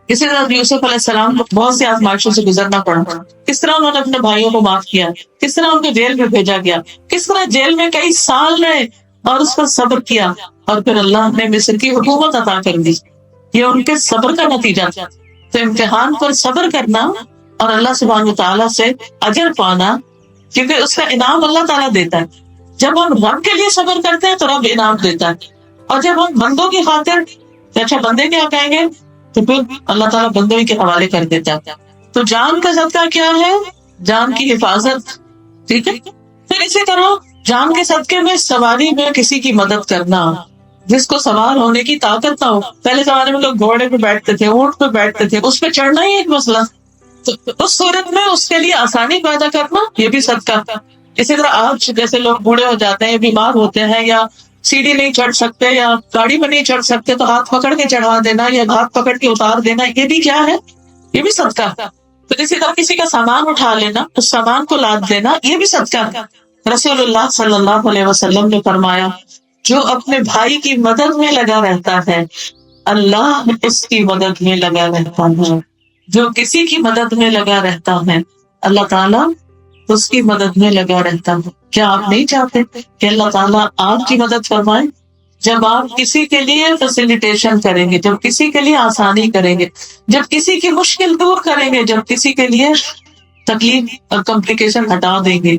اسی طرح یوسف علیہ السلام کو بہت سی آزمائشوں سے گزرنا پڑا. کس طرح انہوں نے اپنے بھائیوں کو معاف کیا، کس طرح ان کو جیل میں بھیجا گیا، کس طرح جیل میں کئی سال رہے اور اس پر صبر کیا، اور پھر اللہ نے مصر کی حکومت عطا کر دی. یہ ان کے صبر کا نتیجہ تھا. تو امتحان پر صبر کرنا اور اللہ سبحانہ تعالیٰ سے اجر پانا، کیونکہ اس کا انعام اللہ تعالیٰ دیتا ہے. جب ہم رب کے لیے صبر کرتے ہیں تو رب انعام دیتا ہے، اور جب ہم بندوں کی خاطر، اچھا بندے کیا کہیں گے، تو پھر اللہ تعالیٰ بندوں کے حوالے کر دیتا ہے. تو جان کا صدقہ کیا ہے؟ جان کی حفاظت. ٹھیک ہے. پھر اسی طرح جان کے صدقے میں سواری میں کسی کی مدد کرنا، جس کو سوار ہونے کی طاقت نہ ہو. پہلے زمانے میں لوگ گھوڑے پہ بیٹھتے تھے، اونٹ پہ بیٹھتے تھے، اس پہ چڑھنا ہی ایک مسئلہ. تو اس صورت میں اس کے لیے آسانی پیدا کرنا، یہ بھی صدقہ. اسی طرح آج جیسے لوگ بوڑھے ہو جاتے ہیں، بیمار ہوتے ہیں، یا سیڑھی نہیں چڑھ سکتے یا گاڑی میں نہیں چڑھ سکتے، تو ہاتھ پکڑ کے چڑھا دینا یا ہاتھ پکڑ کے اتار دینا، یہ بھی کیا ہے؟ یہ بھی صدقہ. تو اسی طرح کسی کا سامان اٹھا لینا، اس سامان کو لاد دینا، یہ بھی صدقہ. رسول اللہ صلی اللہ علیہ وسلم نے فرمایا، جو اپنے بھائی کی مدد میں لگا رہتا ہے اللہ اس کی مدد میں لگا رہتا ہے. جو کسی کی مدد میں لگا رہتا ہے اللہ تعالیٰ اس کی مدد میں لگا رہتا ہے. کیا آپ نہیں چاہتے کہ اللہ تعالیٰ آپ کی مدد فرمائے؟ جب آپ کسی کے لیے فیسیلیٹیشن کریں گے، جب کسی کے لیے آسانی کریں گے، جب کسی کی مشکل دور کریں گے، جب کسی کے لیے تکلیف اور کمپلیکیشن ہٹا دیں گے.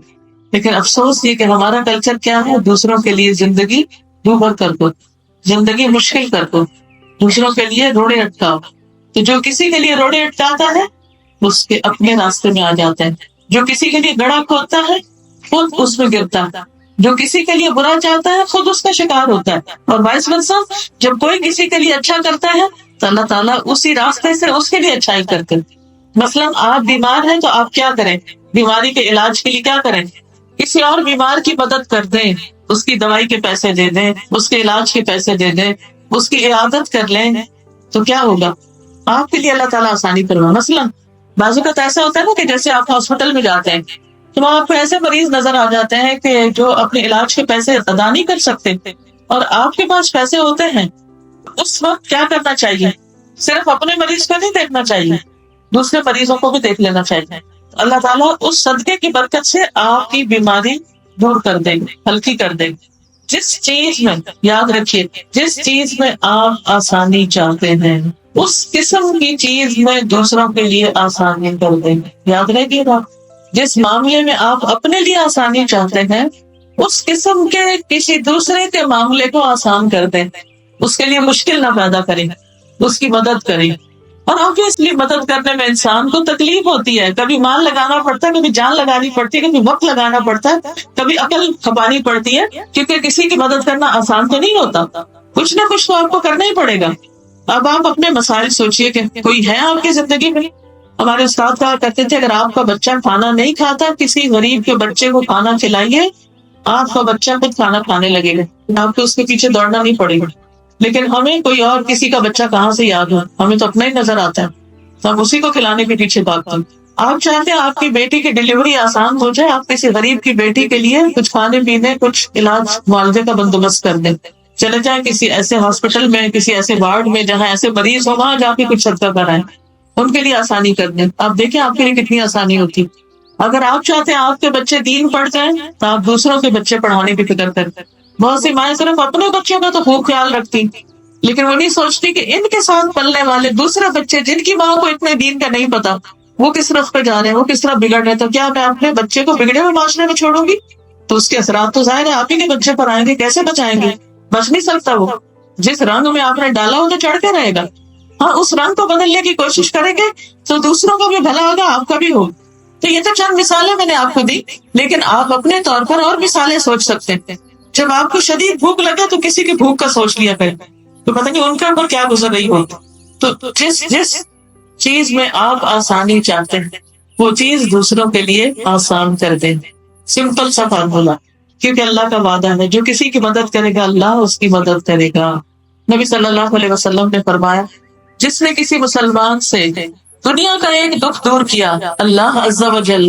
لیکن افسوس یہ کہ ہمارا کلچر کیا ہے، دوسروں کے لیے زندگی دوبھر کر دو، زندگی مشکل کر دو، دوسروں کے لیے روڑے اٹکاؤ. تو جو کسی کے لیے روڑے اٹکاتا ہے اس کے اپنے راستے میں آ جاتا ہے. جو کسی کے لیے گڑھا کھودتا ہے خود اس میں گرتا ہے. جو کسی کے لیے برا چاہتا ہے خود اس کا شکار ہوتا ہے. اور وائس ورسا، جب کوئی کسی کے لیے اچھا کرتا ہے تو اللہ تعالیٰ اسی راستے سے اس کے لیے اچھائی کرتے ہیں. مثلاً آپ بیمار ہیں تو آپ کیا کریں؟ بیماری کے علاج کے لیے کیا کریں؟ کسی اور بیمار کی مدد کر دیں، اس کی دوائی کے پیسے دے دیں، اس کے علاج کے پیسے دے دیں، اس کی عیادت کر لیں. تو کیا ہوگا؟ آپ کے لیے اللہ تعالیٰ آسانی کروا. مثلاً بعض اوقات ایسا ہوتا ہے نا کہ جیسے آپ ہاسپٹل میں جاتے ہیں تو وہاں آپ کو ایسے مریض نظر آ جاتے ہیں کہ جو اپنے علاج کے پیسے ادا نہیں کر سکتے، اور آپ کے پاس پیسے ہوتے ہیں. اس وقت کیا کرنا چاہیے؟ صرف اپنے مریض کو نہیں دیکھنا چاہیے، دوسرے مریضوں کو بھی دیکھ لینا چاہیے. اللہ تعالیٰ اس صدقے کی برکت سے آپ کی بیماری دور کر دیں گے، ہلکی کر دیں گے. جس چیز میں، یاد رکھیے، جس چیز میں آپ آسانی چاہتے ہیں اس قسم کی چیز میں دوسروں کے لیے آسانی کر دیں گے. یاد رہے گی بات. جس معاملے میں آپ اپنے لیے آسانی چاہتے ہیں اس قسم کے کسی دوسرے کے معاملے کو آسان کر دیں، اس کے لیے مشکل نہ پیدا کریں، اس کی مدد کریں۔ اور آبویسلی مدد کرنے میں انسان کو تکلیف ہوتی ہے، کبھی مال لگانا پڑتا ہے، کبھی جان لگانی پڑتی ہے، کبھی وقت لگانا پڑتا ہے، کبھی عقل کھپانی پڑتی ہے، کیونکہ کسی کی مدد کرنا آسان تو نہیں ہوتا، کچھ نہ کچھ تو آپ کو کرنا ہی پڑے گا۔ اب آپ اپنے مسائل سوچئے کہ کوئی ہے آپ کی زندگی میں۔ ہمارے استاد کہا کرتے تھے اگر آپ کا بچہ کھانا نہیں کھاتا، کسی غریب کے بچے کو کھانا کھلائیے، آپ کا بچہ خود کھانا کھانے لگے گا، آپ کو اس کے پیچھے دوڑنا نہیں پڑے گا۔ لیکن ہمیں کوئی اور کسی کا بچہ کہاں سے یاد ہو، ہمیں تو اپنا ہی نظر آتا ہے، تو ہم اسی کو کھلانے کے پیچھے بھاگتے ہیں۔ آپ چاہتے ہیں آپ کی بیٹی کی ڈلیوری آسان ہو جائے، آپ کسی غریب کی بیٹی کے لیے کچھ کھانے پینے، کچھ علاج معالجے کا بندوبست کر دیں، چلے جائیں کسی ایسے ہاسپٹل میں، کسی ایسے وارڈ میں جہاں ایسے مریض ہو، وہاں جا کے کچھ صدقہ کرائیں، ان کے لیے آسانی کر دیں۔ آپ دیکھیں آپ کے لیے کتنی آسانی ہوتی۔ اگر آپ چاہتے ہیں آپ کے بچے دین پڑھ جائیں تو آپ دوسروں کے بچے پڑھانے کی فکر کریں۔ بہت سی مائیں صرف اپنے بچوں کا تو خوب خیال رکھتی، لیکن وہ نہیں سوچتی کہ ان کے ساتھ پلنے والے دوسرے بچے جن کی ماں کو اتنے دین کا نہیں پتا، وہ کس رخ پہ جا رہے ہیں، وہ کس طرح بگڑ رہے ہیں، تو کیا میں اپنے بچے کو بگڑے ہوئے معاشرے میں چھوڑوں گی؟ تو اس کے اثرات تو ظاہر ہے آپ ہی کے بچے پر آئیں گے، کیسے بچائیں گے؟ بچ نہیں سکتا وہ، جس رنگ میں آپ نے ڈالا وہ تو چڑھ کے رہے گا۔ ہاں اس رنگ کو بدلنے کی کوشش کریں گے تو دوسروں کا بھی بھلا ہوگا، آپ کا بھی ہوگا۔ تو یہ تو چند مثالیں میں نے آپ کو دی، لیکن آپ اپنے طور پر اور مثالیں سوچ سکتے ہیں۔ جب آپ کو شدید بھوک لگے تو کسی کی بھوک کا سوچ لیا کریں، تو پتہ نہیں ان کے اوپر کیا گزر رہی ہو۔ تو جس چیز میں آپ آسانی چاہتے ہیں وہ چیز دوسروں کے لیے آسان کر دیں۔ سمپل سا فارمولا، کیونکہ اللہ کا وعدہ ہے جو کسی کی مدد کرے گا اللہ اس کی مدد کرے گا۔ نبی صلی اللہ علیہ وسلم نے فرمایا جس نے کسی مسلمان سے دنیا کا ایک دکھ دور کیا، اللہ عز و جل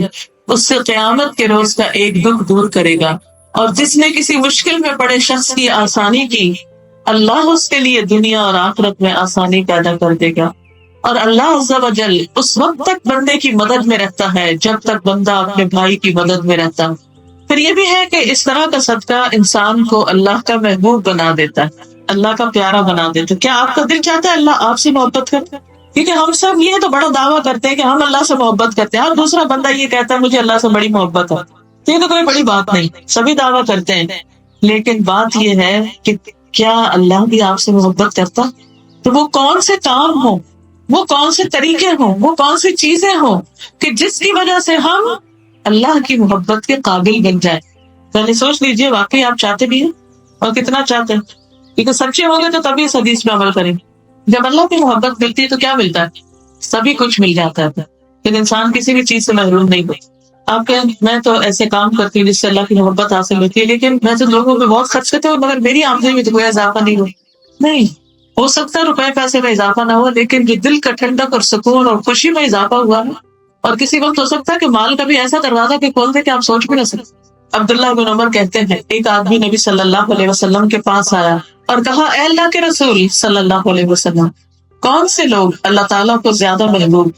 اس سے قیامت کے روز کا ایک دکھ دور کرے گا، اور جس نے کسی مشکل میں پڑے شخص کی آسانی کی، اللہ اس کے لیے دنیا اور آخرت میں آسانی پیدا کر دے گا۔ اور اللہ عز و جل اس وقت تک بندے کی مدد میں رہتا ہے جب تک بندہ اپنے بھائی کی مدد میں رہتا۔ پھر یہ بھی ہے کہ اس طرح کا صدقہ انسان کو اللہ کا محبوب بنا دیتا ہے، اللہ کا پیارا بنا دیتا ہے۔ کیا آپ کا دل چاہتا ہے اللہ آپ سے محبت کرے؟ کیونکہ ہم سب یہ تو بڑا دعویٰ کرتے ہیں کہ ہم اللہ سے محبت کرتے ہیں، اور دوسرا بندہ یہ کہتا ہے مجھے اللہ سے بڑی محبت ہے، تو یہ تو کوئی بڑی بات نہیں، سبھی دعویٰ کرتے ہیں، لیکن بات یہ ہے کہ کیا اللہ بھی آپ سے محبت کرتا؟ تو وہ کون سے کام ہوں، وہ کون سے طریقے ہوں، وہ کون سی چیزیں ہوں کہ جس کی وجہ سے ہم اللہ کی محبت کے قابل بن جائیں۔ پہلے سوچ لیجئے واقعی آپ چاہتے بھی ہیں اور کتنا چاہتے ہیں، کیونکہ سچے ہوں گے تو تبھی اس حدیث میں عمل کریں۔ جب اللہ کی محبت ملتی ہے تو کیا ملتا ہے؟ سبھی کچھ مل جاتا ہے، پھر انسان کسی بھی چیز سے محروم نہیں ہوتا۔ آپ کہیں میں تو ایسے کام کرتی ہوں جس سے اللہ کی محبت حاصل ہوتی ہے، لیکن میں تو لوگوں پہ بہت خرچ کرتی ہوں مگر میری آمدنی میں تو کوئی اضافہ نہیں ہو۔ نہیں، ہو سکتا ہے روپے پیسے میں اضافہ نہ ہو، لیکن جو دل کا ٹھنڈک اور سکون اور خوشی میں اضافہ ہوا ہے، اور کسی وقت ہو سکتا ہے کہ مال کا بھی ایسا دروازہ کہ کھول دے کہ آپ سوچ بھی نہ سکتے۔ عبداللہ بن عمر کہتے ہیں ایک آدمی نبی صلی اللہ علیہ وسلم کے پاس آیا اور کہا اے اللہ کے رسول صلی اللہ علیہ وسلم، کون سے لوگ اللہ تعالیٰ کو زیادہ محبوب،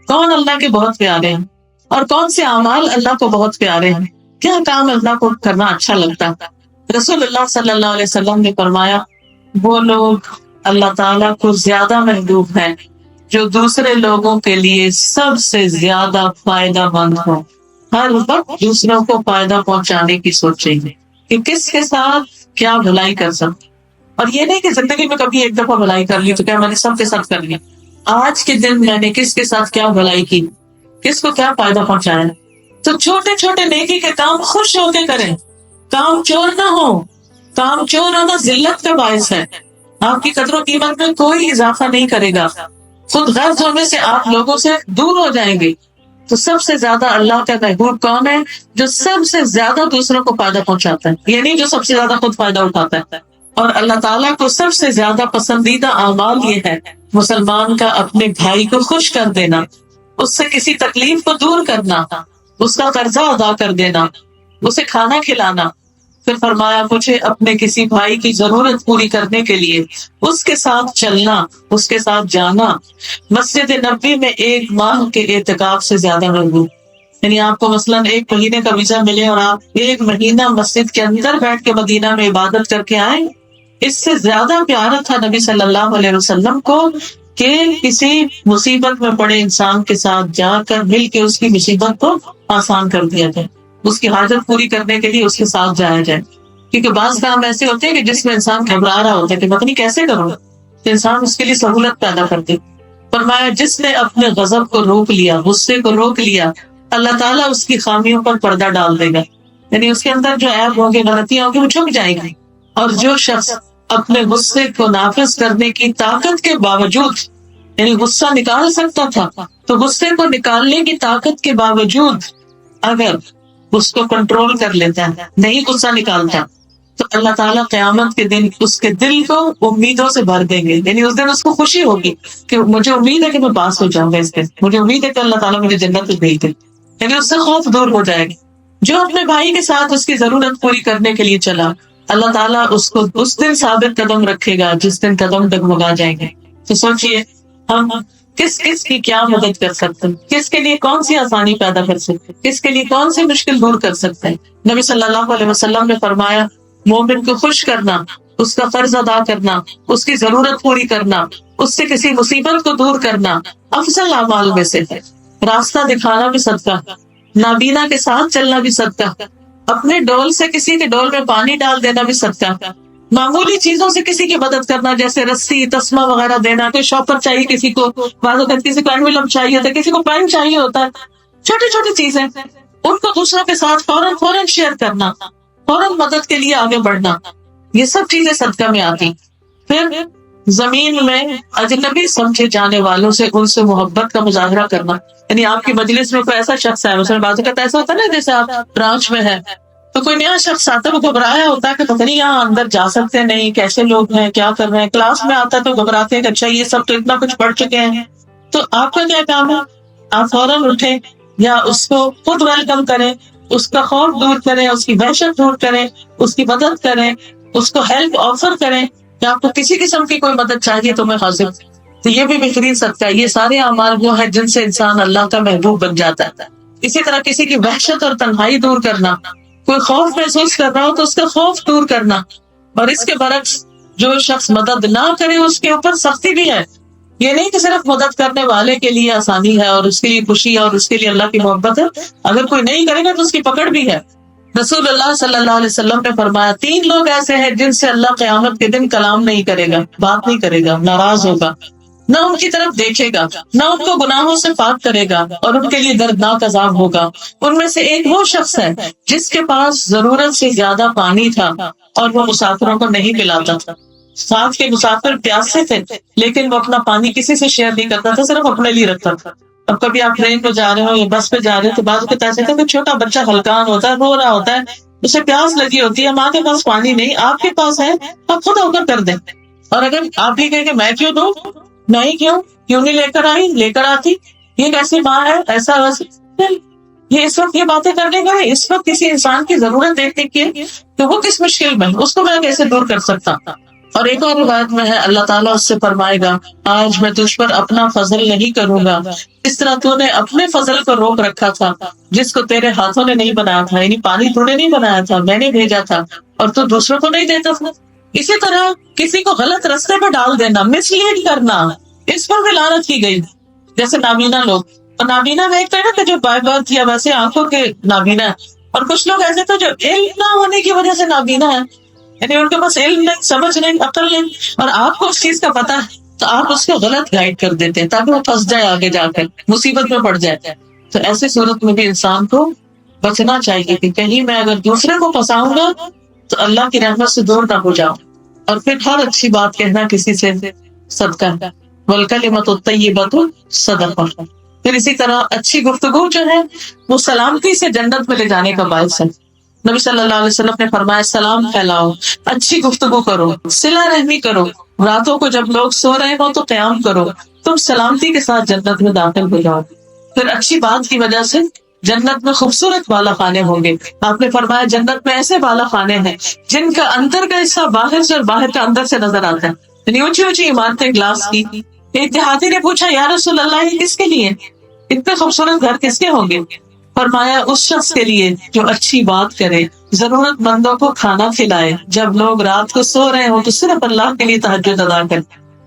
کون اللہ کے بہت پیارے ہیں، اور کون سے اعمال اللہ کو بہت پیارے ہیں، کیا کام اللہ کو کرنا اچھا لگتا ہے؟ رسول اللہ صلی اللہ علیہ وسلم نے فرمایا وہ لوگ اللہ تعالیٰ کو زیادہ محبوب ہیں جو دوسرے لوگوں کے لیے سب سے زیادہ فائدہ مند ہوں، ہر وقت دوسروں کو فائدہ پہنچانے کی سوچیں گے کہ کس کے ساتھ کیا بھلائی کر سکتے، اور یہ نہیں کہ زندگی میں کبھی ایک دفعہ بھلائی کر لی تو کیا میں نے سب کے ساتھ کر لی، آج کے دن میں نے کس کے ساتھ کیا بھلائی کی، کس کو کیا فائدہ پہنچایا۔ تو چھوٹے چھوٹے نیکی کے کام خوش ہو کے کریں، کام چور نہ ہو، کام چور ہونا ذلت کا باعث ہے، آپ کی قدر و قیمت میں کوئی اضافہ نہیں کرے گا، خود غرض ہونے سے آپ لوگوں سے دور ہو جائیں گے۔ تو سب سے زیادہ اللہ کا محبوب کون ہے؟ جو سب سے زیادہ دوسروں کو فائدہ پہنچاتا ہے، یعنی جو سب سے زیادہ خود فائدہ اٹھاتا ہے۔ اور اللہ تعالیٰ کو سب سے زیادہ پسندیدہ اعمال یہ ہے مسلمان کا اپنے بھائی کو خوش کر دینا، اس سے کسی تکلیف کو دور کرنا، اس کا قرضہ ادا کر دینا، اسے کھانا کھلانا۔ پھر فرمایا مجھے اپنے کسی بھائی کی ضرورت پوری کرنے کے لیے اس کے ساتھ چلنا، اس کے ساتھ جانا مسجد نبوی میں 1 ماہ کے اعتکاف سے زیادہ محبوب۔ یعنی آپ کو مثلاً 1 مہینے کا ویزا ملے اور آپ 1 مہینہ مسجد کے اندر بیٹھ کے مدینہ میں عبادت کر کے آئیں، اس سے زیادہ پیارا تھا نبی صلی اللہ علیہ وسلم کو کہ کسی مصیبت میں پڑے انسان کے ساتھ جا کر مل کے اس کی مصیبت کو آسان کر دیا جائے، اس کی حاجت پوری کرنے کے لیے اس کے ساتھ جایا جائے. کیونکہ بعض کام ایسے ہوتے ہیں کہ جس میں انسان گھبرا رہا ہوتا ہے کہ پتہ نہیں کیسے کروں، تو انسان اس کے لیے سہولت پیدا کرتے. فرمایا جس نے اپنے غضب کو روک لیا، غصے کو روک لیا، اللہ تعالیٰ اس کی خامیوں پر پردہ ڈال دے گا. یعنی اس کے اندر جو عیب ہوں گے، غلطیاں ہوں گی، وہ چھپ جائیں گی. اور جو شخص اپنے غصے کو نافذ کرنے کی طاقت کے باوجود، یعنی غصہ نکال سکتا تھا تو غصے کو نکالنے کی طاقت کے باوجود اگر اس کو کنٹرول کر لیتا ہے، نہیں غصہ نکالتا، تو اللہ تعالیٰ قیامت کے دن اس کے دل کو امیدوں سے بھر دیں گے. یعنی اس دن اس کو خوشی ہوگی کہ مجھے امید ہے کہ میں پاس ہو جاؤں گا اس دن، مجھے امید ہے کہ اللہ تعالیٰ مجھے جنت میں بھیج دے. یعنی اس سے خوف دور ہو جائے گا. جو اپنے بھائی کے ساتھ اس کی ضرورت پوری کرنے کے لیے چلا، اللہ تعالیٰ اس کو اس دن ثابت قدم رکھے گا جس دن قدم ڈگمگا جائیں گے. تو سوچئے ہم کس کس کی کیا مدد کر سکتے ہیں، کس کے لیے کون سی آسانی پیدا کر سکتے ہیں، کس کے لیے کون سی مشکل دور کر سکتے ہیں. نبی صلی اللہ علیہ وسلم نے فرمایا مومن کو خوش کرنا، اس کا فرض ادا کرنا، اس کی ضرورت پوری کرنا، اس سے کسی مصیبت کو دور کرنا افضل اعمال میں سے ہے. راستہ دکھانا بھی صدقہ، نابینا کے ساتھ چلنا بھی صدقہ، اپنے ڈول سے کسی کے ڈول میں پانی ڈال دینا بھی صدقہ، معمولی چیزوں سے کسی کی مدد کرنا جیسے رسی، تسمہ وغیرہ دینا. کوئی شاپر چاہیے کسی کو، بعض اوقات کسی کو اینولم چاہیے ہوتا ہے، کسی کو پین چاہیے ہوتا ہے. چھوٹی چھوٹی چیزیں ان کو دوسروں کے ساتھ فوراً شیئر کرنا، فوراً مدد کے لیے آگے بڑھنا، یہ سب چیزیں صدقہ میں آتی. پھر زمین میں اجنبی سمجھے جانے والوں سے ان سے محبت کا مظاہرہ کرنا. یعنی آپ کی مجلس میں کوئی ایسا شخص ہے، مثلا بعض اوقات ایسا ہوتا ہے نا، جیسے آپ برانچ میں ہے تو کوئی نیا شخص آتا ہے، وہ گھبرایا ہوتا ہے کہ پتہ نہیں یہاں اندر جا سکتے ہیں نہیں، کیسے لوگ ہیں، کیا کر رہے ہیں. کلاس میں آتا ہے تو گھبراتے ہیں کہ اچھا یہ سب تو اتنا کچھ پڑھ چکے ہیں. تو آپ کا کیا کام ہے؟ آپ فوراً اٹھیں یا اس کو خود ویلکم کریں، اس کا خوف دور کریں، اس کی وحشت دور کریں، اس کی مدد کریں، اس کو ہیلپ آفر کریں کہ آپ کو کسی قسم کی کوئی مدد چاہیے تو میں حاضر. تو یہ بھی بہترین صدقہ ہے. یہ سارے اعمال وہ ہیں جن سے انسان اللہ کا محبوب بن جاتا ہے. اسی طرح کسی کی وحشت اور تنہائی دور کرنا، کوئی خوف محسوس کر رہا ہو تو اس کا خوف دور کرنا. اور اس کے برعکس جو شخص مدد نہ کرے اس کے اوپر سختی بھی ہے. یہ نہیں کہ صرف مدد کرنے والے کے لیے آسانی ہے اور اس کے لیے خوشی ہے اور اس کے لیے اللہ کی محبت ہے، اگر کوئی نہیں کرے گا تو اس کی پکڑ بھی ہے. رسول اللہ صلی اللہ علیہ وسلم نے فرمایا 3 لوگ ایسے ہیں جن سے اللہ قیامت کے دن کلام نہیں کرے گا، بات نہیں کرے گا، ناراض ہوگا، نہ ان کی طرف دیکھے گا، نہ ان کو گناہوں سے پاک کرے گا، اور ان کے لیے دردناک عذاب ہوگا. ان میں سے ایک وہ شخص ہے جس کے پاس ضرورت سے زیادہ پانی تھا اور وہ مسافروں کو نہیں پلاتا تھا. ساتھ کے مسافر پیاسے تھے لیکن وہ اپنا پانی کسی سے شیئر نہیں کرتا تھا، صرف اپنے لیے رکھتا تھا. اب کبھی آپ ٹرین پہ جا رہے ہو یا بس پہ جا رہے ہو تو بعض اوقات ایسے تھے کہ چھوٹا بچہ ہلکان ہوتا ہے، رو رہا ہوتا ہے، اسے پیاس لگی ہوتی ہے، ماں کے پاس پانی نہیں، آپ کے پاس ہے، آپ خود ہو کر کر دیں. اور اگر آپ ہی کہیں کہ میں کیوں دوں، نہیں کیوں نہیں لے کر آئی، لے کر آتی، یہ کیسی ماں ہے، ایسا ویسا. یہ اس وقت یہ باتیں کرنے کا ہے، اس وقت کسی انسان کی ضرورت دیکھنے کی تو وہ کس مشکل میں، اس کو میں کیسے دور کر سکتا. اور ایک اور روایت میں ہے اللہ تعالیٰ اس سے فرمائے گا آج میں تجھ پر اپنا فضل نہیں کروں گا اس طرح تو نے اپنے فضل کو روک رکھا تھا جس کو تیرے ہاتھوں نے نہیں بنایا تھا. یعنی پانی تو نے نہیں بنایا تھا، میں نے بھیجا تھا اور تو دوسروں کو نہیں دیتا تھا. اسی طرح کسی کو غلط راستے پہ ڈال دینا، مس لیڈ کرنا، اس پر بھی لعنت کی گئی. جیسے نابینا لوگ، اور نابینا میں ایک ہے نا کہ جو بائے بات یا ویسے آنکھوں کے نابینا ہے، اور کچھ لوگ ایسے تھے جو علم نہ ہونے کی وجہ سے نابینا ہے، یعنی ان کے پاس علم نہیں، سمجھ نہیں، عقل نہیں، اور آپ کو اس چیز کا پتہ ہے تو آپ اس کو غلط گائیڈ کر دیتے ہیں تاکہ وہ پھنس جائے، آگے جا کر مصیبت میں پڑ جائے. تو ایسی صورت میں بھی انسان کو بچنا چاہیے کہ کہیں میں اگر دوسرے کو پھنساؤں گا تو اللہ کی رحمت سے دور نہ ہو جاؤں. اور پھر ہر اچھی بات کہنا کسی سے صدقہ ہے، والکلمۃ الطیبۃ صدقہ. پھر اسی طرح اچھی گفتگو جو ہے وہ سلامتی سے جنت میں لے جانے کا باعث ہے. نبی صلی اللہ علیہ وسلم نے فرمایا سلام پھیلاؤ، اچھی گفتگو کرو، صلہ رحمی کرو، راتوں کو جب لوگ سو رہے ہو تو قیام کرو، تم سلامتی کے ساتھ جنت میں داخل ہو جاؤ. پھر اچھی بات کی وجہ سے جنت میں خوبصورت بالا خانے ہوں گے. آپ نے فرمایا جنت میں ایسے بالا خانے ہیں جن کا اندر کا حصہ باہر سے اور باہر کا اندر سے نظر آتا ہے، یعنی اونچی اونچی عمارتیں گلاس کی. ایک دیہاتی نے پوچھا یا رسول اللہ یہ کس کے لیے، اتنے خوبصورت گھر کس کے ہوں گے؟ فرمایا اس شخص کے لیے جو اچھی بات کرے، ضرورت مندوں کو کھانا کھلائے، جب لوگ رات کو سو رہے ہوں تو صرف اللہ کے لیے تہجد ادا کرے.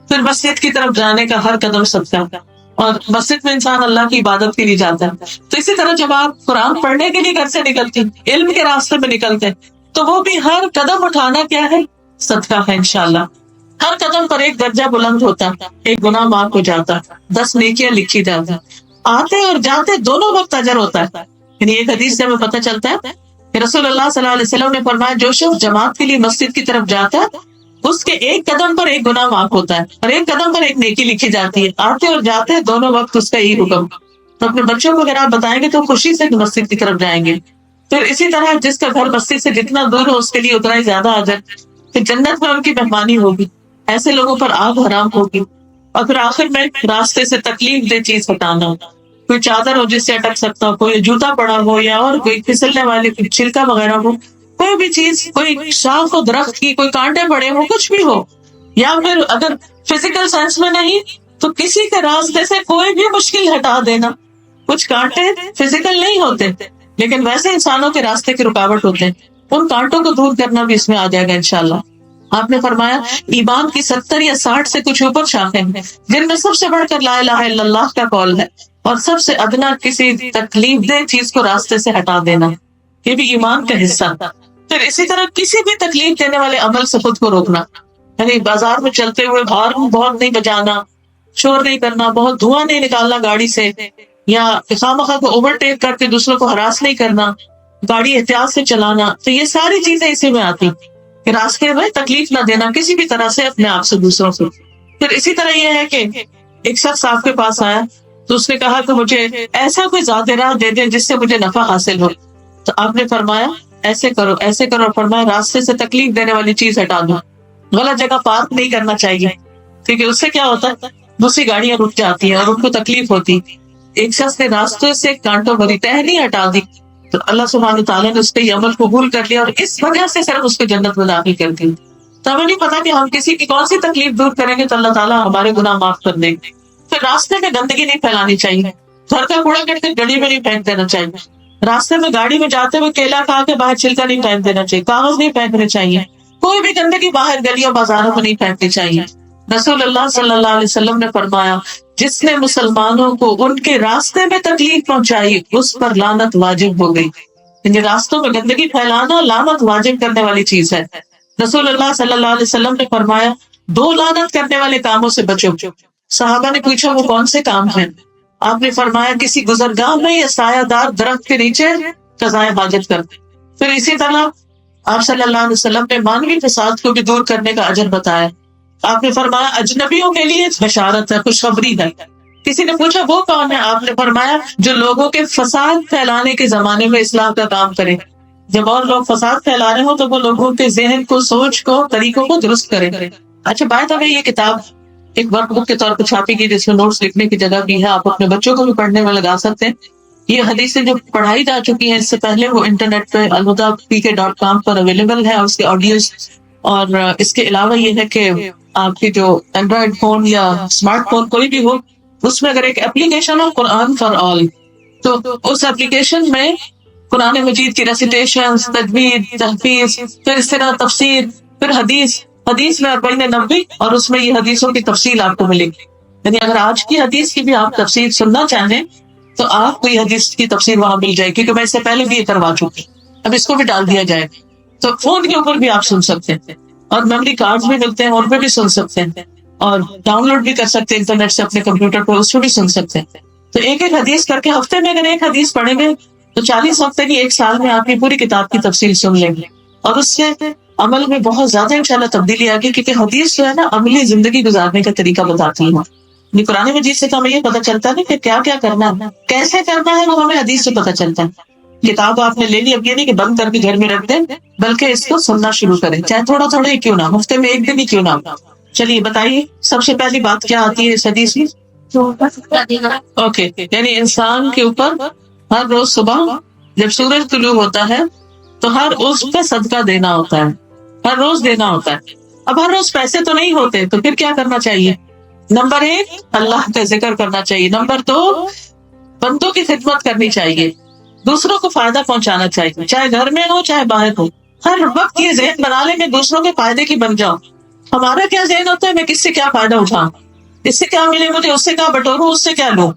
پھر مسجد کی طرف جانے کا ہر قدم صدقہ، اور مسجد میں انسان اللہ کی عبادت کے لیے جاتا ہے. تو اسی طرح جب آپ قرآن پڑھنے کے لیے گھر سے نکلتے، علم کے راستے میں نکلتے، تو وہ بھی ہر قدم اٹھانا کیا ہے؟ صدقہ ہے انشاءاللہ. ہر قدم پر ایک درجہ بلند ہوتا، ایک گناہ معاف ہو جاتا، 10 نیکیاں لکھی جاتی، آتے اور جاتے دونوں وقت اجر ہوتا ہے. یعنی ایک حدیث سے ہمیں پتہ چلتا ہے کہ رسول اللہ صلی اللہ علیہ وسلم نے فرمایا جو شخص جماعت کے لیے مسجد کی طرف جاتا ہے اس کے ایک قدم پر ایک گناہ معاف ہوتا ہے اور ایک قدم پر ایک نیکی لکھی جاتی ہے. آتے اور جاتے دونوں وقت اس کا یہی حکم. تو اپنے بچوں کو اگر آپ بتائیں گے تو خوشی سے مسجد کی طرف جائیں گے. پھر اسی طرح جس کا گھر مسجد سے جتنا دور ہو اس کے لیے اتنا ہی زیادہ اجر. پھر جنت میں ان کی مہمانی ہوگی، ایسے لوگوں پر آگ حرام ہوگی. اور پھر آخر میں راستے سے تکلیف دہ چیز ہٹانا، کوئی چادر ہو جس سے اٹک سکتا ہو، کوئی جوتا پڑا ہو یا اور کوئی پھسلنے والی کوئی چھلکا وغیرہ ہو، کوئی بھی چیز، کوئی شاخ ہو درخت کی، کوئی کانٹے پڑے ہو، کچھ بھی ہو. یا پھر اگر فزیکل سینس میں نہیں تو کسی کے راستے سے کوئی بھی مشکل ہٹا دینا. کچھ کانٹے فزیکل نہیں ہوتے لیکن ویسے انسانوں کے راستے کی رکاوٹ ہوتے ہیں، ان کانٹوں کو دور کرنا بھی اس میں آ جائے گا انشاءاللہ. آپ نے فرمایا ایمان کی 70 یا 60 سے کچھ اوپر شاخیں ہیں جن میں سب سے بڑھ کر لا الہ الا اللہ کا قول ہے، اور سب سے ادنا کسی تکلیف دہ چیز کو راستے سے ہٹا دینا، یہ بھی ایمان کا حصہ. پھر اسی طرح کسی بھی تکلیف دینے والے عمل سے خود کو روکنا، یعنی بازار میں چلتے ہوئے ہارن بہت نہیں بجانا، شور نہیں کرنا، بہت دھواں نہیں نکالنا گاڑی سے، یا خواہ کو اوورٹیک کر کے دوسروں کو ہراس نہیں کرنا، گاڑی احتیاط سے چلانا. تو یہ ساری چیزیں اسی میں آتی کہ راستے میں تکلیف نہ دینا کسی بھی طرح سے اپنے آپ سے دوسروں کو. پھر اسی طرح یہ ہے کہ ایک شخص آپ کے پاس آیا تو اس نے کہا کہ مجھے ایسا کوئی ذات راہ دے دیں جس سے مجھے نفع حاصل ہو. تو آپ نے فرمایا ایسے کرو ایسے کرو، اور فرمایا راستے سے تکلیف دینے والی چیز ہٹا دو. غلط جگہ پارک نہیں کرنا چاہیے کیونکہ اس سے کیا ہوتا ہے دوسری گاڑیاں رک جاتی ہیں اور ان کو تکلیف ہوتی. ایک شخص نے راستوں سے کانٹوں بھری ٹہنی ہٹا دی تو اللہ سبحانہ تعالیٰ نے اس کے یہ عمل قبول کر لیا اور اس وجہ سے صرف اس کو جنت میں داخل کر دی. تو ہمیں نہیں پتا کہ ہم کسی کی کون سی تکلیف دور کریں گے تو اللہ تعالیٰ ہمارے گناہ معاف کر دیں گے. پھر راستے میں گندگی نہیں پھیلانی چاہیے، گھر کا کوڑا کرکٹ گلی میں نہیں پھینک دینا چاہیے. راستے میں گاڑی میں جاتے ہوئے کیلا کھا کے باہر چھلکا نہیں پھینک دینا چاہیے، کاغذ نہیں پھینکنے چاہیے، کوئی بھی گندگی باہر گلیوں بازاروں میں نہیں پھینکنی چاہیے. رسول اللہ صلی اللہ علیہ وسلم نے فرمایا جس نے مسلمانوں کو ان کے راستے میں تکلیف پہنچائی اس پر لعنت واجب ہو گئی. یعنی راستوں میں گندگی پھیلانا لعنت واجب کرنے والی چیز ہے. رسول اللہ صلی اللہ علیہ وسلم نے فرمایا 2 لعنت کرنے والے کاموں سے بچو. صحابہ نے پوچھا وہ کون سے کام ہیں؟ آپ نے فرمایا کسی گزرگاہ میں یا سایہ دار درخت کے نیچے قضائے حاجت کر. پھر اسی طرح آپ صلی اللہ علیہ وسلم نے مانوی فساد کو بھی دور کرنے کا اجر بتایا. آپ نے فرمایا اجنبیوں کے لیے بشارت ہے، خوشخبری ہے. کسی نے پوچھا وہ کون ہے؟ آپ نے فرمایا جو لوگوں کے فساد پھیلانے کے زمانے میں اصلاح کا کام کرے. جب اور لوگ فساد پھیلا رہے ہوں تو وہ لوگوں کے ذہن کو، سوچ کو، طریقوں کو درست کرے. اچھا بات ہے یہ کتاب ایک ورک بک کے طور پر چھاپی گئی جس میں نوٹس لکھنے کی جگہ بھی ہے، آپ اپنے بچوں کو بھی پڑھنے میں لگا سکتے ہیں. یہ حدیثیں جو پڑھائی جا چکی ہیں اس سے پہلے وہ انٹرنیٹ پہ alhuda.pk.com پر اویلیبل ہے، اور اس کے آڈیوز. اور اس کے علاوہ یہ ہے کہ آپ کی جو اینڈرائڈ فون یا اسمارٹ فون کوئی بھی ہو اس میں اگر ایک application who Quran for all, تو اس اپلیکیشن میں قرآن مجید کی ریسیٹیشن، تجوید، تحفیظ، پھر اس طرح تفسیر، پھر حدیث میں 40-90 اور اس میں یہ حدیثوں کی تفصیل آپ کو ملے گی. یعنی اگر آج کی حدیث کی بھی آپ تفسیر سننا چاہیں تو آپ کو یہ حدیث کی تفسیر وہاں مل جائے گی، کیونکہ میں اس سے پہلے بھی یہ کروا چکی. اب اس کو بھی ڈال دیا جائے تو فون کے اوپر بھی آپ سن سکتے ہیں، اور میموری کارڈ بھی ملتے ہیں ان پہ بھی سن سکتے ہیں، اور ڈاؤن لوڈ بھی کر سکتے ہیں انٹرنیٹ سے اپنے کمپیوٹر پر، اس پہ بھی سن سکتے ہیں. تو ایک حدیث کر کے ہفتے میں اگر ایک حدیث پڑھیں گے تو 40 ہفتے کی 1 سال میں آپ کی پوری کتاب کی تفصیل سن لیں گے، اور اس سے عمل میں بہت زیادہ انشاءاللہ تبدیلی آگی. کیونکہ حدیث جو ہے نا عملی زندگی گزارنے کا طریقہ بتاتی ہے. قرآن مجید سے تو ہمیں یہ پتہ چلتا ہے کہ کیا کیا کرنا ہے، کیسے کرنا ہے، وہ ہمیں حدیث سے پتہ چلتا ہے. کتاب آپ نے لے لی، اب یہ نہیں کہ بند کر کے گھر میں رکھ دیں، بلکہ اس کو سننا شروع کریں، چاہے تھوڑا تھوڑا ہی کیوں نہ، ہفتے میں 1 دن ہی کیوں نہ. چلیے بتائیے سب سے پہلی بات کیا آتی ہے اس حدیث میں؟ اوکے، یعنی انسان کے اوپر ہر روز صبح جب سورج طلوع ہوتا ہے تو ہر اس پہ صدقہ دینا ہوتا ہے، ہر روز دینا ہوتا ہے. اب ہر روز پیسے تو نہیں ہوتے تو پھر کیا کرنا چاہیے؟ نمبر 1 اللہ کا ذکر کرنا چاہیے. نمبر 2 بندوں کی خدمت کرنی چاہیے، دوسروں کو فائدہ پہنچانا چاہیے، چاہے گھر میں ہو چاہے باہر ہو. ہر وقت یہ ذہن بنا لیں کہ دوسروں کے فائدے کی بن جاؤ. ہمارا کیا ذہن ہوتا ہے میں کس سے کیا فائدہ اٹھاؤں، اس سے کیا ملے مجھے، اس سے کیا بٹوروں، اس سے کیا لوں.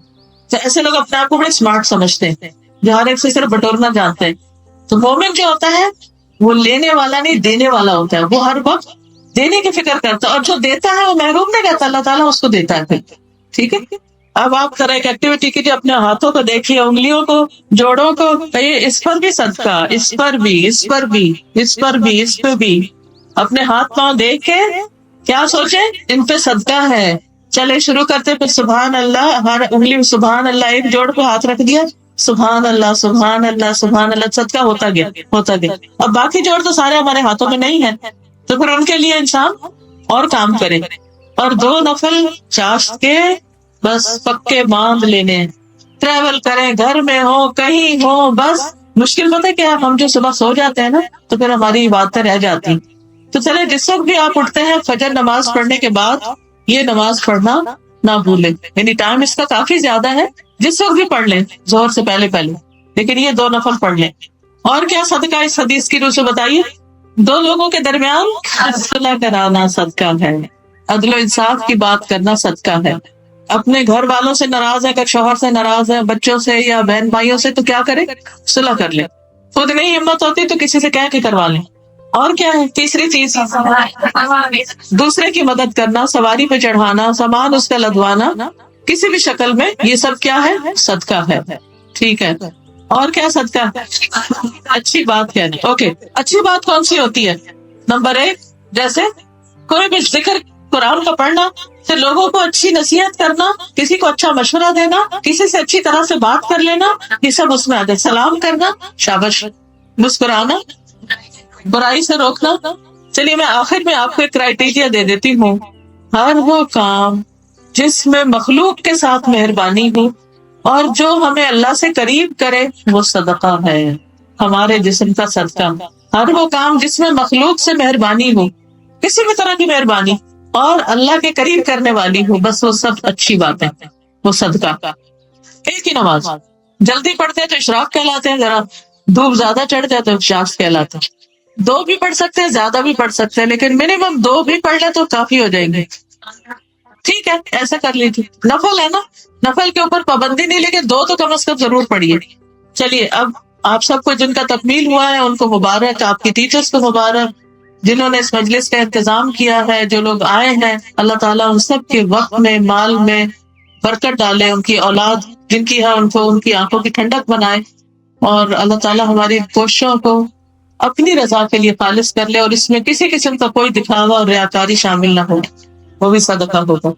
تو ایسے لوگ اپنے آپ کو بڑے اسمارٹ سمجھتے ہیں جو ہر ایک سے صرف بٹورنا جانتے ہیں. تو مومن جو ہوتا ہے وہ لینے والا نہیں دینے والا ہوتا ہے، وہ ہر وقت دینے کی فکر کرتا ہے، اور جو دیتا ہے وہ محروم نہیں رہتا، اللہ تعالیٰ اس کو دیتا ہے پھر. ٹھیک ہے. اب آپ طرح ایک ایکٹیویٹی کیجیے، اپنے ہاتھوں کو دیکھیے، انگلیوں کو، جوڑوں کو، کہیے اس پر بھی صدقہ، اس پر بھی، اس پر بھی، اس پر بھی، اس پہ بھی. اپنے ہاتھ پاؤں دیکھ کے کیا سوچے، ان پہ صدقہ ہے. چلے شروع کرتے، پھر سبحان اللہ، ہر انگلی میں سبحان اللہ، ایک جوڑ پہ ہاتھ رکھ دیا، سبحان اللہ، سبحان اللہ، سبحان اللہ، صدقہ ہوتا گیا ہوتا گیا. اب باقی جوڑ تو سارے ہمارے ہاتھوں میں نہیں ہے، تو پھر ان کے لیے انسان اور کام کرے. اور 2 نفل چاشت کے بس پکے باندھ لینے ہیں. ٹریول کریں، گھر میں ہو، کہیں ہو، بس مشکل پتہ ہے کیا، ہم جو صبح سو جاتے ہیں نا تو پھر ہماری عبادتیں رہ جاتی. تو چلے جس وقت بھی آپ اٹھتے ہیں فجر نماز پڑھنے کے بعد یہ نماز پڑھنا نہ بھولیں. یعنی ٹائم اس کا کافی زیادہ ہے، جس وقت بھی پڑھ لیں، ظہر سے پہلے پہلے، لیکن یہ 2 نفل پڑھ لیں. اور کیا صدقہ اس حدیث کی روح سے بتائیے؟ 2 لوگوں کے درمیان صلح کرانا صدقہ ہے، عدل و انصاف کی بات کرنا صدقہ ہے. اپنے گھر والوں سے ناراض ہے، اگر شوہر سے ناراض ہے، بچوں سے یا بہن بھائیوں سے، تو کیا کرے؟ صلح کر لیں. خود نہیں ہمت ہوتی تو کسی سے کہہ کے کروا لیں. اور کیا ہے تیسری چیز؟ دوسرے کی مدد کرنا، سواری پہ چڑھانا، سامان اس کا لدوانا، کسی بھی شکل میں، یہ سب کیا ہے؟ صدقہ ہے. ٹھیک ہے. اور کیا صدقہ؟ اچھی بات کہنی. اوکے، اچھی بات کون سی ہوتی ہے؟ نمبر 1، جیسے کوئی بھی ذکر قرآن کا پڑھنا، پھر لوگوں کو اچھی نصیحت کرنا، کسی کو اچھا مشورہ دینا، کسی سے اچھی طرح سے بات کر لینا، یہ سب اس میں آتے. سلام کرنا، شابش، مسکرانا، برائی سے روکنا. چلیے میں آخر میں آپ کو ایک کرائٹیریا دے دیتی ہوں. ہر وہ کام جس میں مخلوق کے ساتھ مہربانی ہو اور جو ہمیں اللہ سے قریب کرے وہ صدقہ ہے، ہمارے جسم کا صدقہ. ہر وہ کام جس میں مخلوق سے مہربانی ہو، کسی بھی طرح کی مہربانی، اور اللہ کے قریب کرنے والی ہو، بس وہ سب اچھی بات ہے، وہ صدقہ. ایک ہی نماز جلدی پڑھتے ہیں تو اشراق کہلاتے ہیں، ذرا دھوپ زیادہ چڑھ جائے تو اشراق کہلاتے ہیں. 2 بھی پڑھ سکتے ہیں، زیادہ بھی پڑھ سکتے ہیں، لیکن منیمم 2 بھی پڑھ لیں تو کافی ہو جائیں گے. ٹھیک ہے، ایسا کر لیجیے. نفل ہے نا، نفل کے اوپر پابندی نہیں، لیکن 2 تو کم از کم ضرور پڑھیے. چلیے اب آپ سب کو جن کا تکمیل ہوا ہے ان کو مبارک، آپ کی ٹیچرز کو مبارک، جنہوں نے اس مجلس کا انتظام کیا ہے، جو لوگ آئے ہیں، اللہ تعالیٰ ان سب کے وقت میں، مال میں برکت ڈالے، ان کی اولاد جن کی ہے ان کو ان کی آنکھوں کی ٹھنڈک بنائے، اور اللہ تعالیٰ ہماری کوششوں کو اپنی رضا کے لیے خالص کر لے، اور اس میں کسی قسم کا کوئی دکھاوا اور ریاکاری شامل نہ ہو، وہ بھی صدقہ ہوگا.